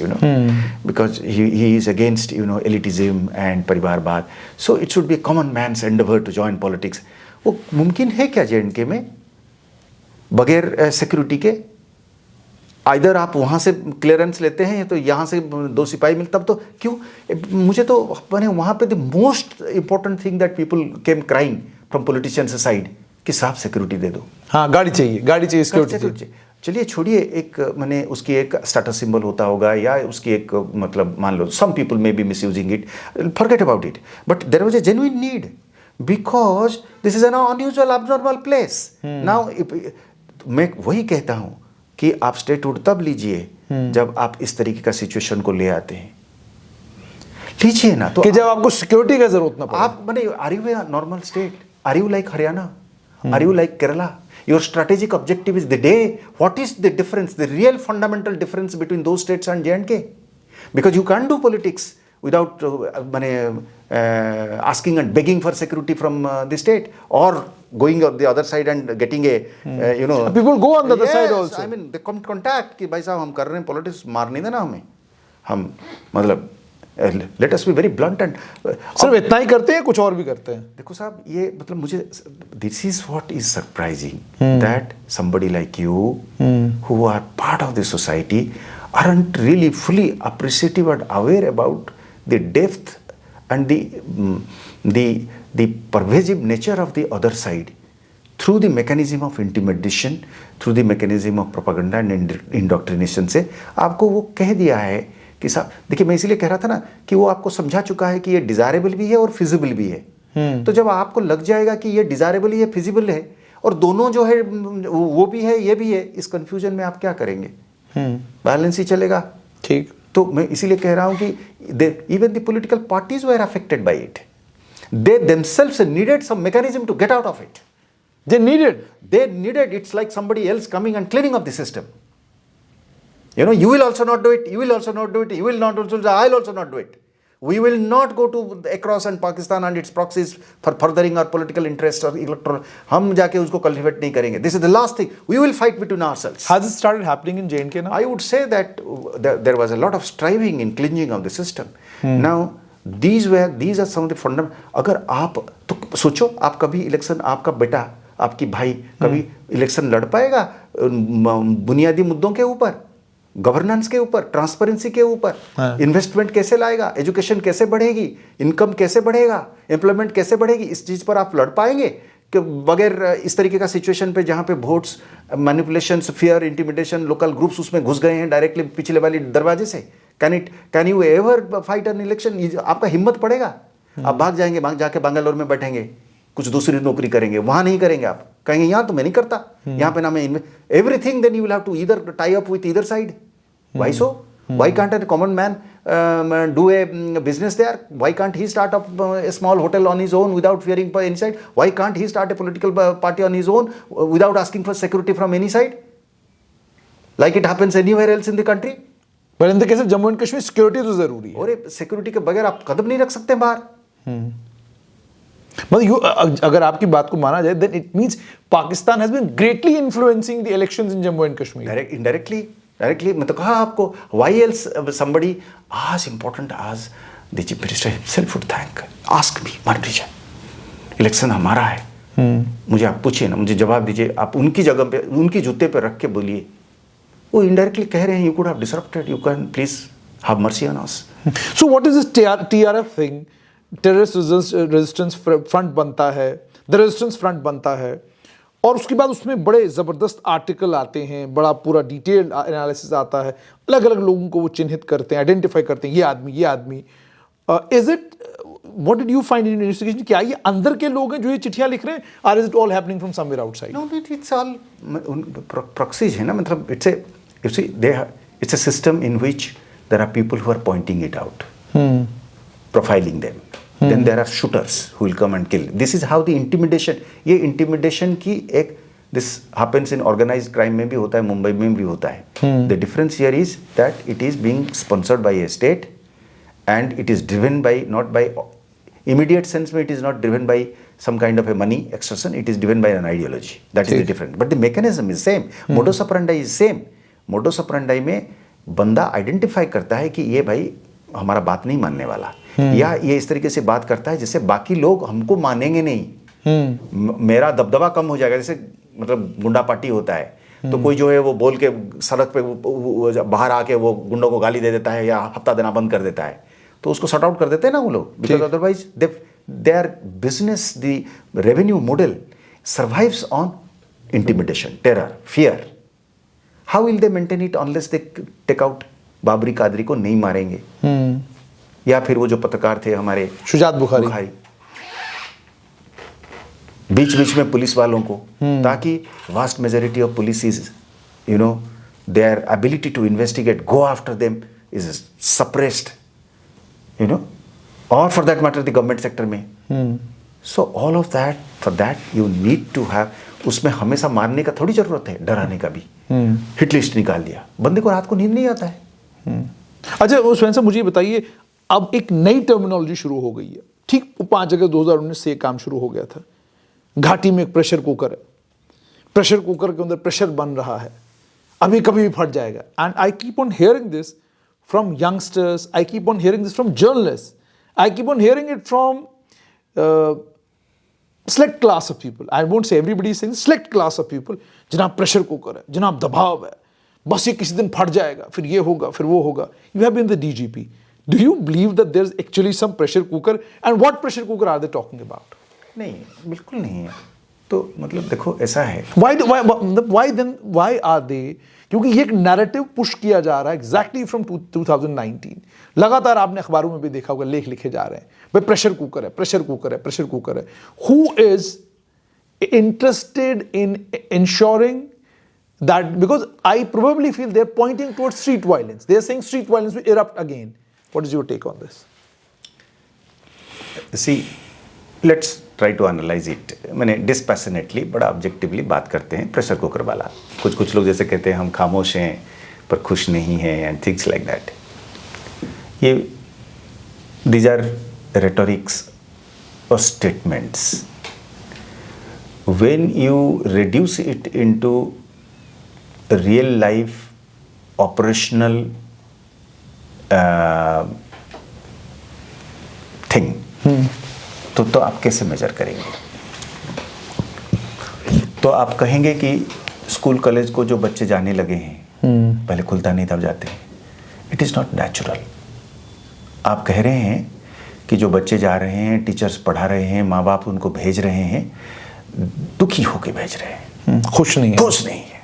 because he is against elitism and परिवारवाद, so it should be a common man's endeavor to join politics. वो मुमकिन है क्या JNK में बगैर सिक्योरिटी के? आइदर आप वहाँ से क्लियरेंस लेते हैं तो यहाँ से 2 सिपाही मिलते, तब तो क्यों? मुझे तो मैंने वहाँ पे the most important thing that people came crying from politicians side कि साहब सिक्योरिटी दे दो. हाँ, गाड़ी चाहिए सिक्योरिटी. चलिए छोड़िए, एक मैंने उसकी एक स्टेटस सिंबल होता होगा या उसकी एक मतलब मान लो some people may be misusing it, forget about it, but there was a genuine need because this is an unusual abnormal place. Now मैं वही कहता हूँ कि आप स्टेटहुड तब लीजिए जब आप इस तरीके का सिचुएशन को ले आते हैं. लीजिए ना। तो कि जब आपको सिक्योरिटी का जरूरत ना पड़े। आप माने are you a normal state, are you like Haryana, are you like Kerala? Your strategic objective is the day. What is the difference, the real fundamental difference between those states and J&K? Because you can't do politics without asking and begging for security from the state, or going on the other side and getting a People go on the other side also. I mean they come contact कि भाई साहब हम कर रहे हैं politics, मार नहीं देना हमें, हम मतलब let us be very blunt and सिर्फ इतना ही करते हैं, कुछ और भी करते हैं? देखो साहब, ये मतलब मुझे this is what is surprising, that somebody like you who are part of the society aren't really fully appreciative and aware about the depth and the pervasive nature of the other side through the mechanism of intimidation, through the mechanism of propaganda and indoctrination से आपको वो कह दिया है कि साहब देखिए, मैं इसीलिए कह रहा था ना कि वो आपको समझा चुका है कि ये डिजायरेबल भी है और फिजिबल भी है। तो जब आपको लग जाएगा कि ये डिजायरेबल है, फिजिबल है, और दोनों जो है वो भी है ये भी है, इस कंफ्यूजन में आप क्या करेंगे? बैलेंस ही चलेगा। ठीक। तो मैं इसीलिए कह रहा हूं कि even the political parties were affected by it, they themselves needed some mechanism to get out of it. They needed, it's like somebody else coming and cleaning up the system. You know, you will also not do it, you will also not do it, you will not also, I'll also not do it. We will not go to across and Pakistan and its proxies for furthering our political interests or electoral. हम जाके उसको cultivate नहीं करेंगे. This is the last thing. We will fight between ourselves. Has it started happening in J&K now? I would say that there was a lot of striving in cleansing of the system. Now, these are some of the fundamental. अगर आप तो सोचो, आप कभी election, आपका बेटा, आपकी भाई कभी इलेक्शन लड़ पाएगा बुनियादी मुद्दों के ऊपर, गवर्नेंस के ऊपर, ट्रांसपेरेंसी के ऊपर, इन्वेस्टमेंट कैसे लाएगा, एजुकेशन कैसे बढ़ेगी, इनकम कैसे बढ़ेगा, एम्प्लॉयमेंट कैसे बढ़ेगी, इस चीज़ पर आप लड़ पाएंगे कि बगैर इस तरीके का सिचुएशन पे जहाँ पे votes manipulations, fear, intimidation, local groups उसमें घुस गए हैं डायरेक्टली पिछले वाली दरवाजे से? Can you ever fight an election? आपका हिम्मत पड़ेगा? आप भाग जाएंगे, जाके बैंगलोर में बैठेंगे, कुछ दूसरी नौकरी करेंगे, वहां नहीं करेंगे, आप कहेंगे यहाँ तो मैं नहीं करता, यहाँ पे ना मैं everything, then you will have to either tie up with either side. Why so? Why can't a common man do a business there? Why can't he start up a small hotel on his own without fearing for any side? Why can't he start a political party on his own without asking for security from any side? Like it happens anywhere else in the country. But in the case of Jammu and Kashmir, security तो जरूरी है। और security के बगैर आप कदम नहीं रख सकते बाहर। मतलब अगर आपकी बात को माना जाए, then it means Pakistan has been greatly influencing the elections in Jammu and Kashmir. Directly, मैं तो कहा आपको, why else somebody as important as the chief minister himself would thank, ask me, Martija, election हमारा है, मुझे आप पूछिए ना, मुझे जवाब दीजिए, आप उनकी जगह पे, उनकी जूते पे रख के बोलिए। वो इनडायरेक्टली कह रहे हैं, you could have disrupted, you can please have mercy on us. So what is this TRF thing? Terrorist resistance front बनता है, the resistance front बनता है, और उसके बाद उसमें बड़े ज़बरदस्त आर्टिकल आते हैं, बड़ा पूरा डिटेल्ड एनालिसिस आता है, अलग अलग लोगों को वो चिन्हित करते हैं, आइडेंटिफाई करते हैं, ये आदमी। Is it, what did you find in investigation? क्या ये अंदर के लोग हैं जो ये चिट्ठियां लिख रहे हैं, और is it all happening from somewhere outside? No, it's all proxies है ना, मतलब it's a system in which there are people who are pointing it out, profiling them. Then there are shooters who will come and kill. This is how the intimidation, ये intimidation की एक, this happens in organized crime में भी होता है, मुंबई में भी होता है. The difference here is that it is being sponsored by a state and it is driven by, not by immediate sense में, it is not driven by some kind of a money extortion, it is driven by an ideology. That is the difference. But the mechanism is same. Modus operandi is same. Modus operandi में बंदा identify करता है कि ये भाई हमारा बात नहीं मानने वाला, या ये इस तरीके से बात करता है जिससे बाकी लोग हमको मानेंगे नहीं, मेरा दबदबा कम हो जाएगा. जैसे मतलब गुंडा पार्टी होता है, तो कोई जो है वो बोल के सड़क पे बाहर आके वो गुंडों को गाली दे देता है या हफ्ता देना बंद कर देता है, तो उसको शट आउट कर देते हैं ना वो लोग, because otherwise their business, the revenue model survives on intimidation, terror, fear. How will they maintain it unless they take out Babri Qadri को नहीं मारेंगे, या फिर वो जो पत्रकार थे हमारे शुजात बुखारी, बीच बीच में पुलिस वालों को, ताकि vast majority of police is, you know, their ability to investigate, go after them is suppressed, you know. और for that matter the government sector में. So all of that, for that you need to have, उसमें हमेशा मारने का थोड़ी जरूरत है, डराने का भी. हिट लिस्ट निकाल दिया, बंदे को रात को नींद नहीं आता है. अच्छा वो स्वयं से मुझे बताइए, अब एक नई टर्मिनोलॉजी शुरू हो गई है. ठीक 5 अगस्त 2019 से ये काम शुरू हो गया था. घाटी में एक प्रेशर कुकर है, प्रेशर कुकर के अंदर प्रेशर बन रहा है, अभी कभी भी फट जाएगा. And I keep on hearing this from youngsters, I keep on hearing this from journalist, I keep on hearing it from select class of people. I won't say everybody is saying, select class of people. जनाब pressure cooker है, जनाब दबाव है, बस ये किसी दिन फट जाएगा, फिर ये होगा, फिर वो होगा. You have been the DGP. Do you believe that there's actually some pressure cooker, and what pressure cooker are they talking about? नहीं, बिल्कुल नहीं है. तो मतलब देखो ऐसा है. Why are they? क्योंकि ये एक नैरेटिव पुश किया जा रहा है एग्जैक्टली फ्रॉम 2019. लगातार आपने अखबारों में भी देखा होगा, लेख लिखे जा रहे हैं, भाई प्रेशर कुकर है, प्रेशर कुकर है, प्रेशर कुकर है. Who is interested in ensuring that, because I probably feel they're pointing towards street violence. They're saying street violence will erupt again. What is your take on this? See, let's try to analyze it. मैंने dispassionately बड़ा objectively बात करते हैं pressure cooker वाला. कुछ लोग जैसे कहते हैं हम खामोश हैं पर खुश नहीं हैं and things like that. ये these are rhetorics or statements. When you reduce it into real life operational thing, तो आप कैसे मेजर करेंगे? तो आप कहेंगे कि स्कूल कॉलेज को जो बच्चे जाने लगे हैं, पहले खुलता नहीं तब जाते हैं. It is not natural. आप कह रहे हैं कि जो बच्चे जा रहे हैं, टीचर्स पढ़ा रहे हैं, माँ बाप उनको भेज रहे हैं, दुखी होके भेज रहे हैं, खुश नहीं है. खुश नहीं है.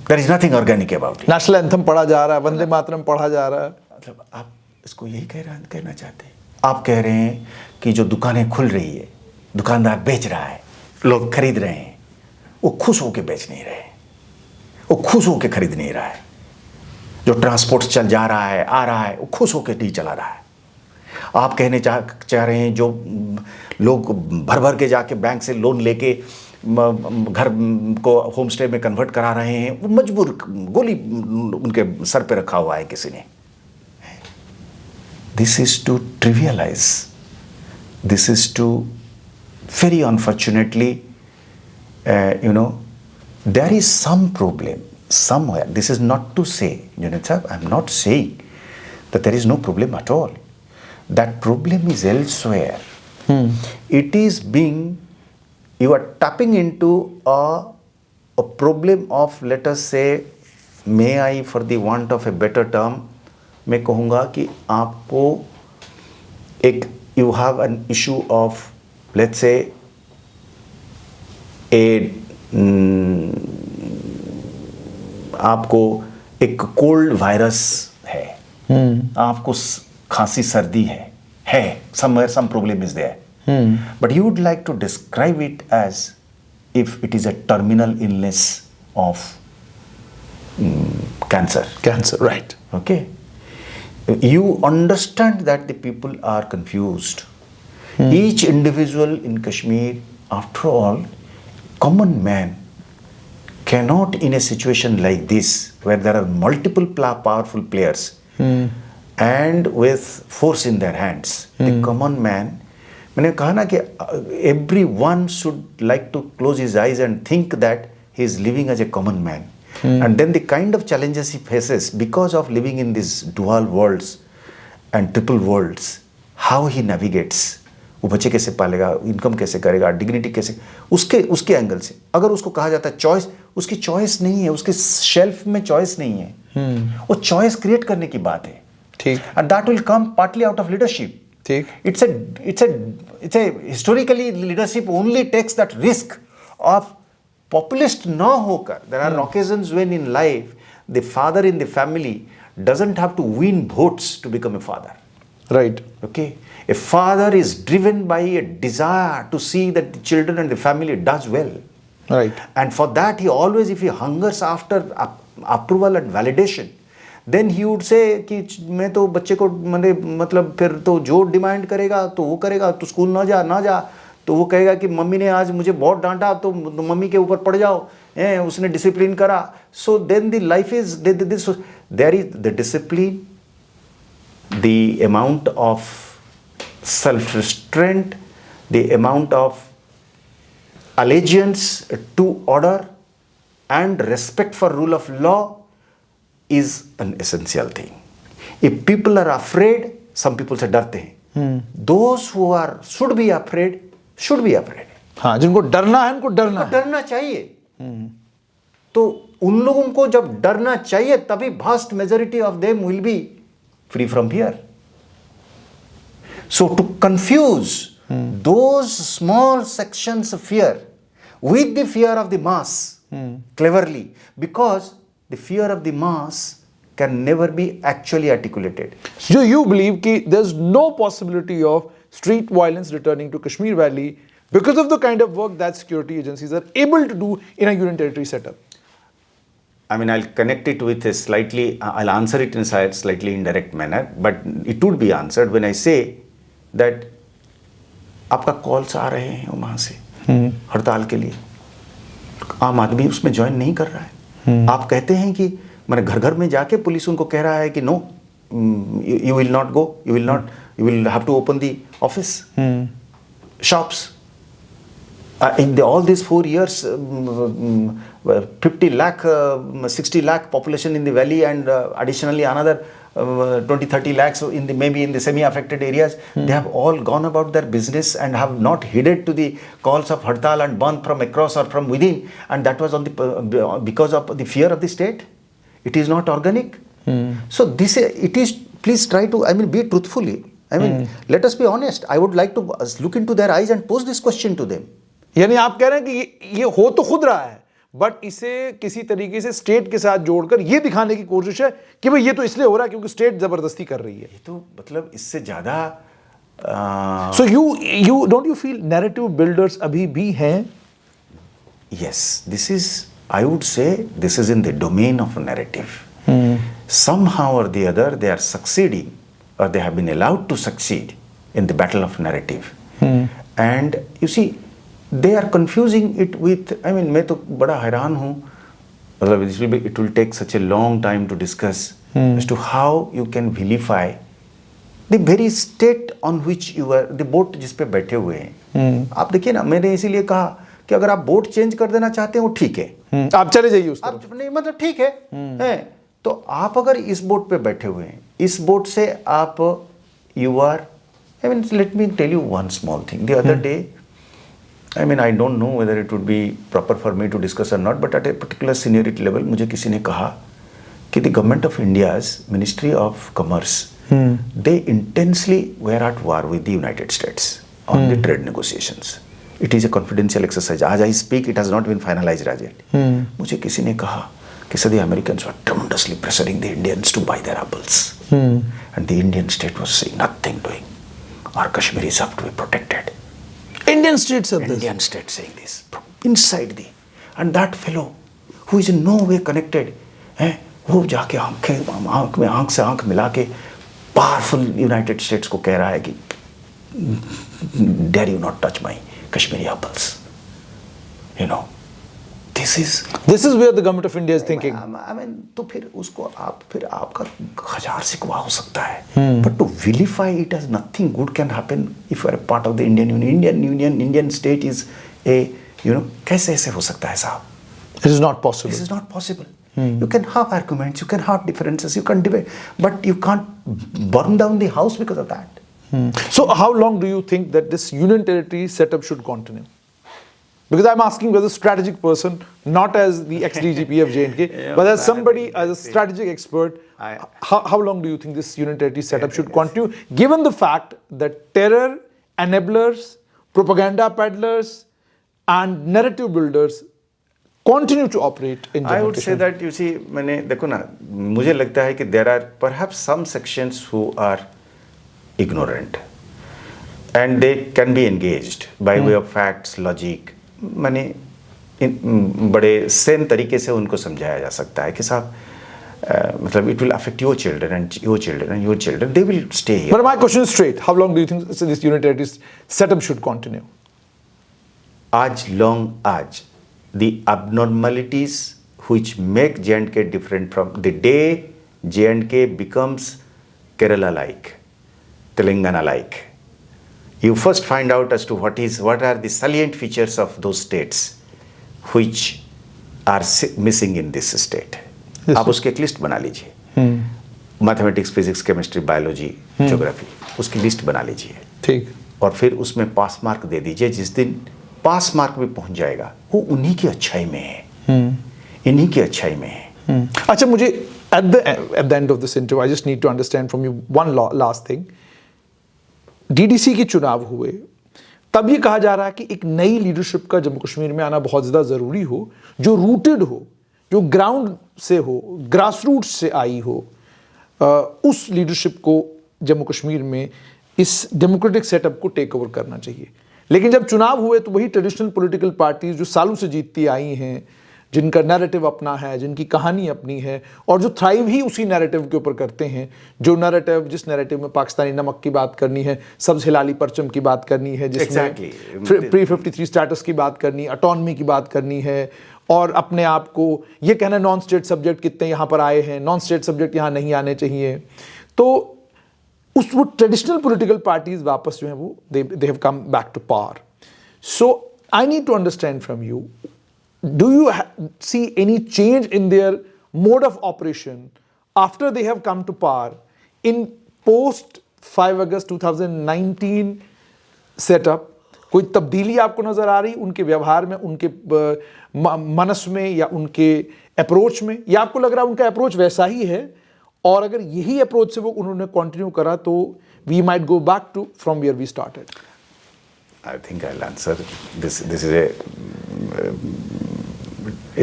There is nothing organic about it. National anthem पढ़ा जा रहा है, वंदे मातरम पढ़ा जा रहा है. मतलब आप इसको यही कहना चाहते हैं. आप कह रहे हैं कि जो दुकानें खुल रही है, दुकानदार बेच रहा है, लोग खरीद रहे हैं, वो खुश होके बेच नहीं रहे, वो खुश होके खरीद नहीं रहा है. जो ट्रांसपोर्ट चल जा रहा है, आ रहा है, वो खुश होके नहीं चला रहा है. आप कहने चाह रहे हैं जो लोग भर के जाके बैंक से लोन लेके घर को होम स्टे में कन्वर्ट करा रहे हैं, वो मजबूर, गोली उनके सर पे रखा हुआ है किसी ने. This is to trivialise, this is to very unfortunately there is some problem somewhere. This is not to say, Junaid Sahab, I'm not saying that there is no problem at all. That problem is elsewhere. It is being, you are tapping into a problem of, let us say, may I, for the want of a better term, मैं कहूँगा कि आपको एक, you have an issue of, let's say, आपको एक cold virus है, आपको खांसी सर्दी है, somewhere some problem is there, but you would like to describe it as if it is a terminal illness of cancer, right? Okay, you understand that the people are confused. Each individual in Kashmir, after all, common man cannot, in a situation like this where there are multiple powerful players and with force in their hands, the common man, मैंने कहा ना कि everyone should like to close his eyes and think that he is living as a common man, and then the kind of challenges he faces because of living in these dual worlds and triple worlds, how he navigates. वो बच्चे कैसे पालेगा, income कैसे करेगा, dignity कैसे, उसके angle से अगर उसको कहा जाता है चॉइस, उसकी चॉइस नहीं है, उसके शेल्फ में चॉइस नहीं है, वो चॉइस क्रिएट करने की बात है. ठीक. And that will come partly out of leadership. ठीक. It's a historically leadership only takes that risk of populist न होकर. There are occasions when in life the father in the family doesn't have to win votes to become a father. Right. Okay. A father is driven by a desire to see that the children and the family does well. Right. And for that he always, if he hungers after approval and validation, then he would say कि मैं तो बच्चे को मतलब फिर तो जो demand करेगा तो वो करेगा, तो स्कूल ना जा तो वो कहेगा कि मम्मी ने आज मुझे बहुत डांटा तो मम्मी के ऊपर पड़ जाओ, उसने डिसिप्लिन करा. So then the life is this, there is the discipline, the amount of self-restraint, the amount of allegiance to order and respect for rule of law is an essential thing. If people are afraid, some people say डरते हैं. Those who are should be afraid. हाँ, जिनको डरना है उनको डरना चाहिए. तो उन लोगों को जब डरना चाहिए तभी vast majority of them will be free from fear. So to confuse those small sections of fear with the fear of the mass cleverly, because the fear of the mass can never be actually articulated. So you believe that there's no possibility of street violence returning to Kashmir Valley because of the kind of work that security agencies are able to do in a union territory setup? I mean, I'll connect it with a slightly, I'll answer it in a slightly indirect manner, but it would be answered when I say that आपका calls आ रहे हैं वहाँ से हड़ताल के लिए, आम आदमी उसमें ज्वाइन नहीं कर रहा है. आप कहते हैं कि मैंने घर घर में जाके पुलिस उनको कह रहा है कि no, you will not go, you will have to open the office, shops. In all these 4 years, 50 lakh, 60 lakh population in the valley, and additionally another 20-30 lakhs maybe in the semi-affected areas, they have all gone about their business and have not heeded to the calls of Hartal and Bandh from across or from within, and that was because of the fear of the state. It is not organic. So it is. Please try to, be truthfully. Let us be honest. I would like to look into their eyes and pose this question to them. यानी आप कह रहे हैं कि ये हो तो खुद रहा है, बट इसे किसी तरीके से स्टेट के साथ जोड़कर ये दिखाने की कोशिश है कि भाई ये तो इसलिए हो रहा है क्योंकि स्टेट जबरदस्ती कर रही है. ये तो मतलब इससे ज्यादा. So you don't you feel narrative builders अभी भी हैं? Yes, this is, I would say, this is in the domain of narrative. Somehow or the other, they are succeeding, or they have been allowed to succeed in the battle of narrative. And you see, they are confusing it with, मैं तो बड़ा हैरान हूँ, मतलब it will take such a long time to discuss as to how you can vilify the very state on which you are, the boat जिस पे बैठे हुए हैं. आप देखिए ना, मैंने इसीलिए कहा कि अगर आप बोट चेंज कर देना चाहते हैं वो ठीक है, आप चले जाइए उस तरफ. नहीं मतलब ठीक है. तो आप अगर इस बोट पे बैठे हुए हैं, इस बोट से आप you are, let me tell you one small thing. The other day, I don't know whether it would be proper for me to discuss or not, but at a particular seniority level, मुझे किसी ने कहा कि the government of India's Ministry of Commerce, they intensely were at war with the United States on the trade negotiations. It is a confidential exercise. As I speak, it has not been finalized as yet. मुझे किसी ने कहा कि the Americans were tremendously pressuring the Indians to buy their apples, and the Indian state was saying nothing doing. Our Kashmiris have to be protected. Indian states have Indian state saying this inside the, and that fellow who is in no way connected, वो जाके आंख में आंख से आंख मिला के powerful United states को कह रहा है कि dare you not touch my Kashmiri apples. This is where the government of India is thinking. तो फिर उसको फिर आपका 1000 सिकवा हो सकता है, but to vilify it as nothing good can happen if you are a part of the Indian Union. Indian state is a, कैसे ऐसे हो सकता है साहब? This is not possible. This is not possible. You can have arguments, you can have differences, you can debate, but you can't burn down the house because of that. So how long do you think that this union territory setup should continue? Because I'm asking as a strategic person, not as the ex-DGP of J&K, but as somebody, as a strategic expert, how long do you think this union territory setup should continue, given the fact that terror enablers, propaganda peddlers, and narrative builders continue to operate in Jammu I would say that, you see, मैंने देखो ना, मुझे लगता है कि there are perhaps some sections who are ignorant, and they can be engaged by way of facts, logic. मैंने बड़े same तरीके से उनको समझाया जा सकता है कि साहब मतलब it will affect your children and your children and your children. They will stay here. But my question is straight. How long do you think this unitarist setup should continue? As long as the abnormalities which make J&K different from the day J&K becomes Kerala-like, Telangana-like, you first find out as to what are the salient features of those states which are missing in this state. Yes, आप उसकी एक list बना लीजिए, mathematics, physics, chemistry, biology, geography, उसकी list बना लीजिए, ठीक, और फिर उसमें पास मार्क दे दीजिए. जिस दिन पास मार्क भी पहुंच जाएगा वो उन्हीं की अच्छाई में है, इन्हीं की अच्छाई में है. अच्छा, मुझे at the end of this interview I just need to understand from you one last thing. DDC के चुनाव हुए, तब ये कहा जा रहा है कि एक नई लीडरशिप का जम्मू कश्मीर में आना बहुत ज़्यादा ज़रूरी हो, जो रूटेड हो, जो ग्राउंड से हो, ग्रास रूट्स से आई हो. उस लीडरशिप को जम्मू कश्मीर में इस डेमोक्रेटिक सेटअप को टेक ओवर करना चाहिए. लेकिन जब चुनाव हुए तो वही ट्रेडिशनल पॉलिटिकल पार्टीज जो सालों से जीतती आई हैं, जिनका नैरेटिव अपना है, जिनकी कहानी अपनी है, और जो थ्राइव ही उसी नैरेटिव के ऊपर करते हैं, जो नैरेटिव, जिस नैरेटिव में पाकिस्तानी नमक की बात करनी है, सब्ज हिलाली परचम की बात करनी है, जिसमें प्री 53 स्टेटस की बात करनी, अटॉनमी की बात करनी है, और अपने आप को ये कहना नॉन स्टेट सब्जेक्ट कितने यहाँ पर आए हैं, नॉन स्टेट सब्जेक्ट यहाँ नहीं आने चाहिए. तो वो ट्रेडिशनल पॉलिटिकल पार्टीज वापस जो है वो they have come back to power. So I need to understand from you, do you see any change in their mode of operation after they have come to power in post 5 August 2019 setup? कोई तब्दीली आपको नजर आ रही उनके व्यवहार में, उनके मनस में, या उनके अप्रोच में, या आपको लग रहा है उनका अप्रोच वैसा ही है, और अगर यही अप्रोच से वो उन्होंने कंटिन्यू करा तो we might go back to from where we started? I think I'll answer this. This is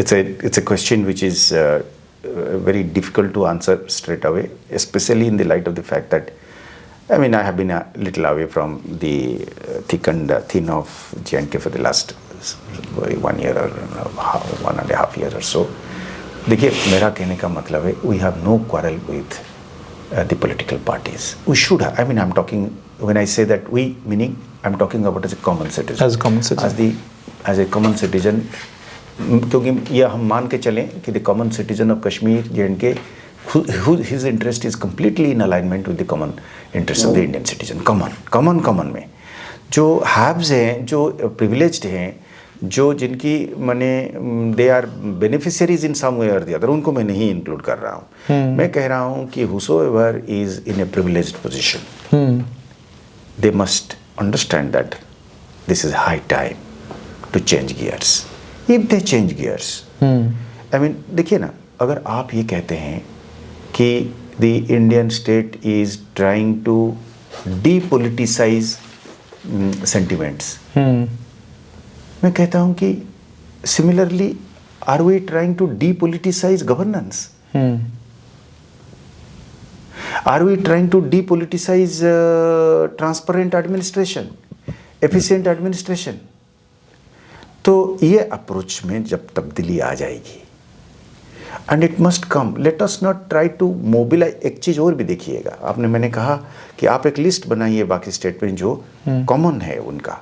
it's a question which is very difficult to answer straight away, especially in the light of the fact that, I mean, I have been a little away from the thick and thin of J&K for the last 1 year or 1.5 years or so. देखिए, मेरा कहने का मतलब है, we have no quarrel with the political parties. We should have. I mean, I'm talking, when I say that we, meaning I'm talking about as a common citizen. As a common citizen. As a common citizen, क्योंकि ये हम मान के चलें कि the common citizen of Kashmir, J&K, his interest is completely in alignment with the common interest of the Indian citizen. common में जो haves हैं, जो privileged हैं, जो जिनकी माने दे आर बेनिफिशियरीज इन सम वे और द अदर, उनको मैं नहीं इंक्लूड कर रहा हूँ. मैं कह रहा हूँ कि whosoever is in a privileged position, they must understand that this is high time to change gears. If they change gears, I mean, देखिए ना, अगर आप ये कहते हैं कि the Indian state is trying to depoliticize sentiments, मैं कहता हूं कि similarly are we trying to depoliticize governance? Are we trying to depoliticize transparent administration, efficient administration? तो ये अप्रोच में जब तब्दीली आ जाएगी, and it must come, let us not try to mobilise. एक चीज़ और भी देखिएगा, आपने, मैंने कहा कि आप एक लिस्ट बनाइए बाकी स्टेट में जो कॉमन है उनका,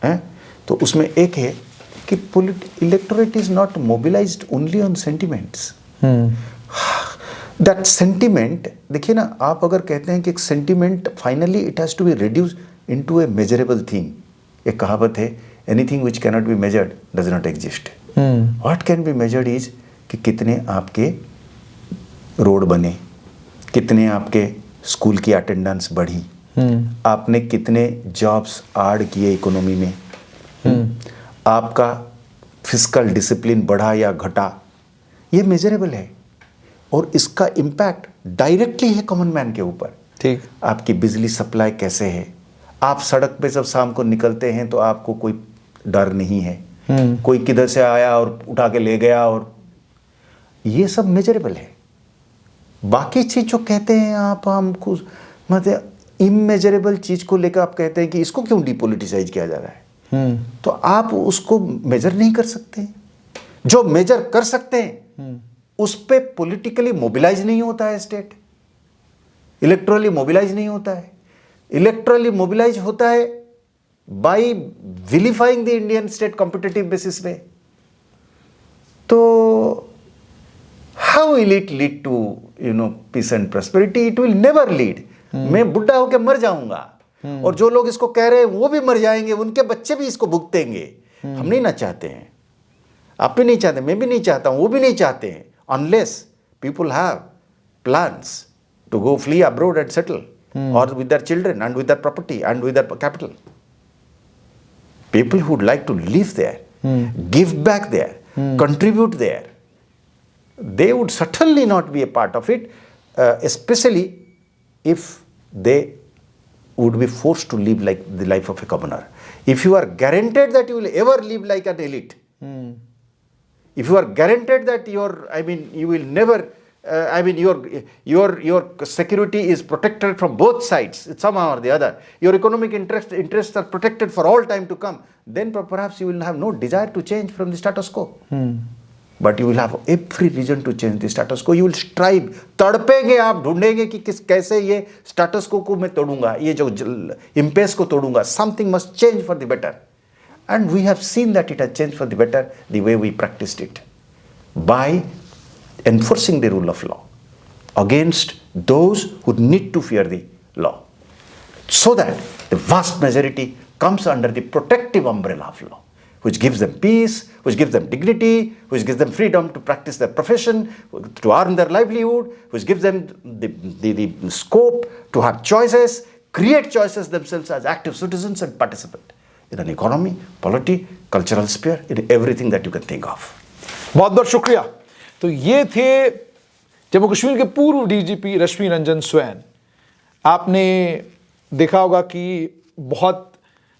है, तो उसमें एक है कि electorate is not mobilised only on sentiments. That sentiment, देखिए ना, आप अगर कहते हैं कि एक sentiment finally it has to be reduce into a measurable thing. एक कहावत है, anything which cannot be measured does not exist. What can be measured is कि कितने आपके रोड बने, कितने आपके स्कूल की अटेंडेंस बढ़ी, आपने कितने जॉब्स ऐड किए इकोनॉमी में, आपका फिस्कल डिसिप्लिन बढ़ा या घटा. ये मेजरेबल है और इसका इम्पैक्ट डायरेक्टली है कॉमन मैन के ऊपर. ठीक, आपकी बिजली सप्लाई कैसे है, आप सड़क पे जब शाम को निकलते हैं तो आपको कोई डर नहीं है, कोई किधर से आया और उठा के ले गया, और ये सब मेजरेबल है. बाकी चीज जो कहते हैं आप, हमको मतलब इमेजरेबल चीज को लेकर आप कहते हैं कि इसको क्यों डिपोलिटिसाइज किया जा रहा है, तो आप उसको मेजर नहीं कर सकते. जो मेजर कर सकते हैं उस पे पॉलिटिकली मोबिलाइज नहीं होता है स्टेट, इलेक्ट्रली मोबिलाइज नहीं होता है। इलेक्ट्रली मोबिलाइज होता है by vilifying the Indian state competitive basis पे। तो how will it lead to peace and prosperity? It will never lead. मैं बुढ़ा होकर मर जाऊंगा और जो लोग इसको कह रहे हैं वो भी मर जाएंगे, उनके बच्चे भी इसको भुगतेंगे। हम नहीं ना चाहते हैं, आप भी नहीं चाहते, मैं भी नहीं चाहता हूं, वो भी नहीं चाहते हैं। Unless people have plans to go flee abroad and settle, or with their children and with their property and with their capital. People who would like to live there, give back there, contribute there, they would certainly not be a part of it, especially if they would be forced to live like the life of a commoner. If you are guaranteed that you will ever live like an elite, if you are guaranteed that you will never your security is protected from both sides, somehow or the other. Your economic interests are protected for all time to come. Then perhaps you will have no desire to change from the status quo. But you will have every reason to change the status quo. You will strive. तड़पेंगे आप, ढूंढेंगे कि कैसे ये status quo को मैं तोड़ूंगा, ये जो impasse को तोड़ूंगा. Something must change for the better. And we have seen that it has changed for the better the way we practiced it. By enforcing the rule of law against those who need to fear the law, so that the vast majority comes under the protective umbrella of law, which gives them peace, which gives them dignity, which gives them freedom to practice their profession, to earn their livelihood, which gives them the scope to have choices, create choices themselves as active citizens and participate in an economy, polity, cultural sphere, in everything that you can think of. बहुत बहुत शुक्रिया। तो ये थे जम्मू कश्मीर के पूर्व DGP रश्मि Ranjan swan. आपने देखा होगा कि बहुत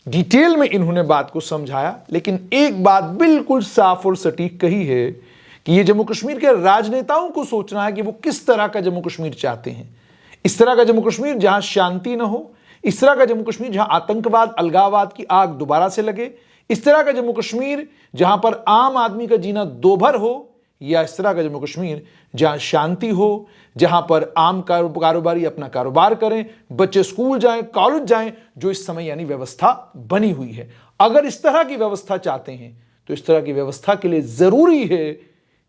डिटेल में इन्होंने बात को समझाया, लेकिन एक बात बिल्कुल साफ और सटीक कही है कि ये जम्मू कश्मीर के राजनेताओं को सोचना है कि वो किस तरह का जम्मू कश्मीर चाहते हैं। इस तरह का जम्मू कश्मीर जहां शांति न हो, इस तरह का जम्मू कश्मीर जहां आतंकवाद, अलगाववाद की आग दोबारा से लगे, इस तरह का जम्मू कश्मीर जहां पर आम आदमी का जीना दोभर हो, या इस तरह का जम्मू कश्मीर जहां शांति हो, जहां पर आम कारोबारी अपना कारोबार करें, बच्चे स्कूल जाएं, कॉलेज जाएं, जो इस समय यानी व्यवस्था बनी हुई है। अगर इस तरह की व्यवस्था चाहते हैं तो इस तरह की व्यवस्था के लिए जरूरी है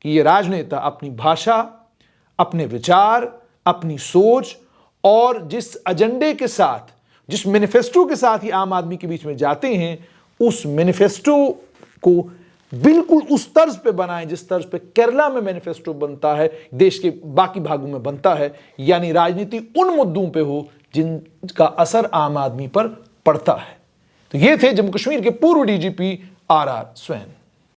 कि ये राजनेता अपनी भाषा, अपने विचार, अपनी सोच और जिस एजेंडे के साथ, जिस मैनिफेस्टो के साथ ही आम आदमी के बीच में जाते हैं, उस मैनिफेस्टो को बिल्कुल उस तर्ज पे बनाएं जिस तर्ज पे केरला में मैनिफेस्टो बनता है, देश के बाकी भागों में बनता है, यानी राजनीति उन मुद्दों पे हो जिनका असर आम आदमी पर पड़ता है। तो ये थे जम्मू कश्मीर के पूर्व डीजीपी आर.आर. स्वैन।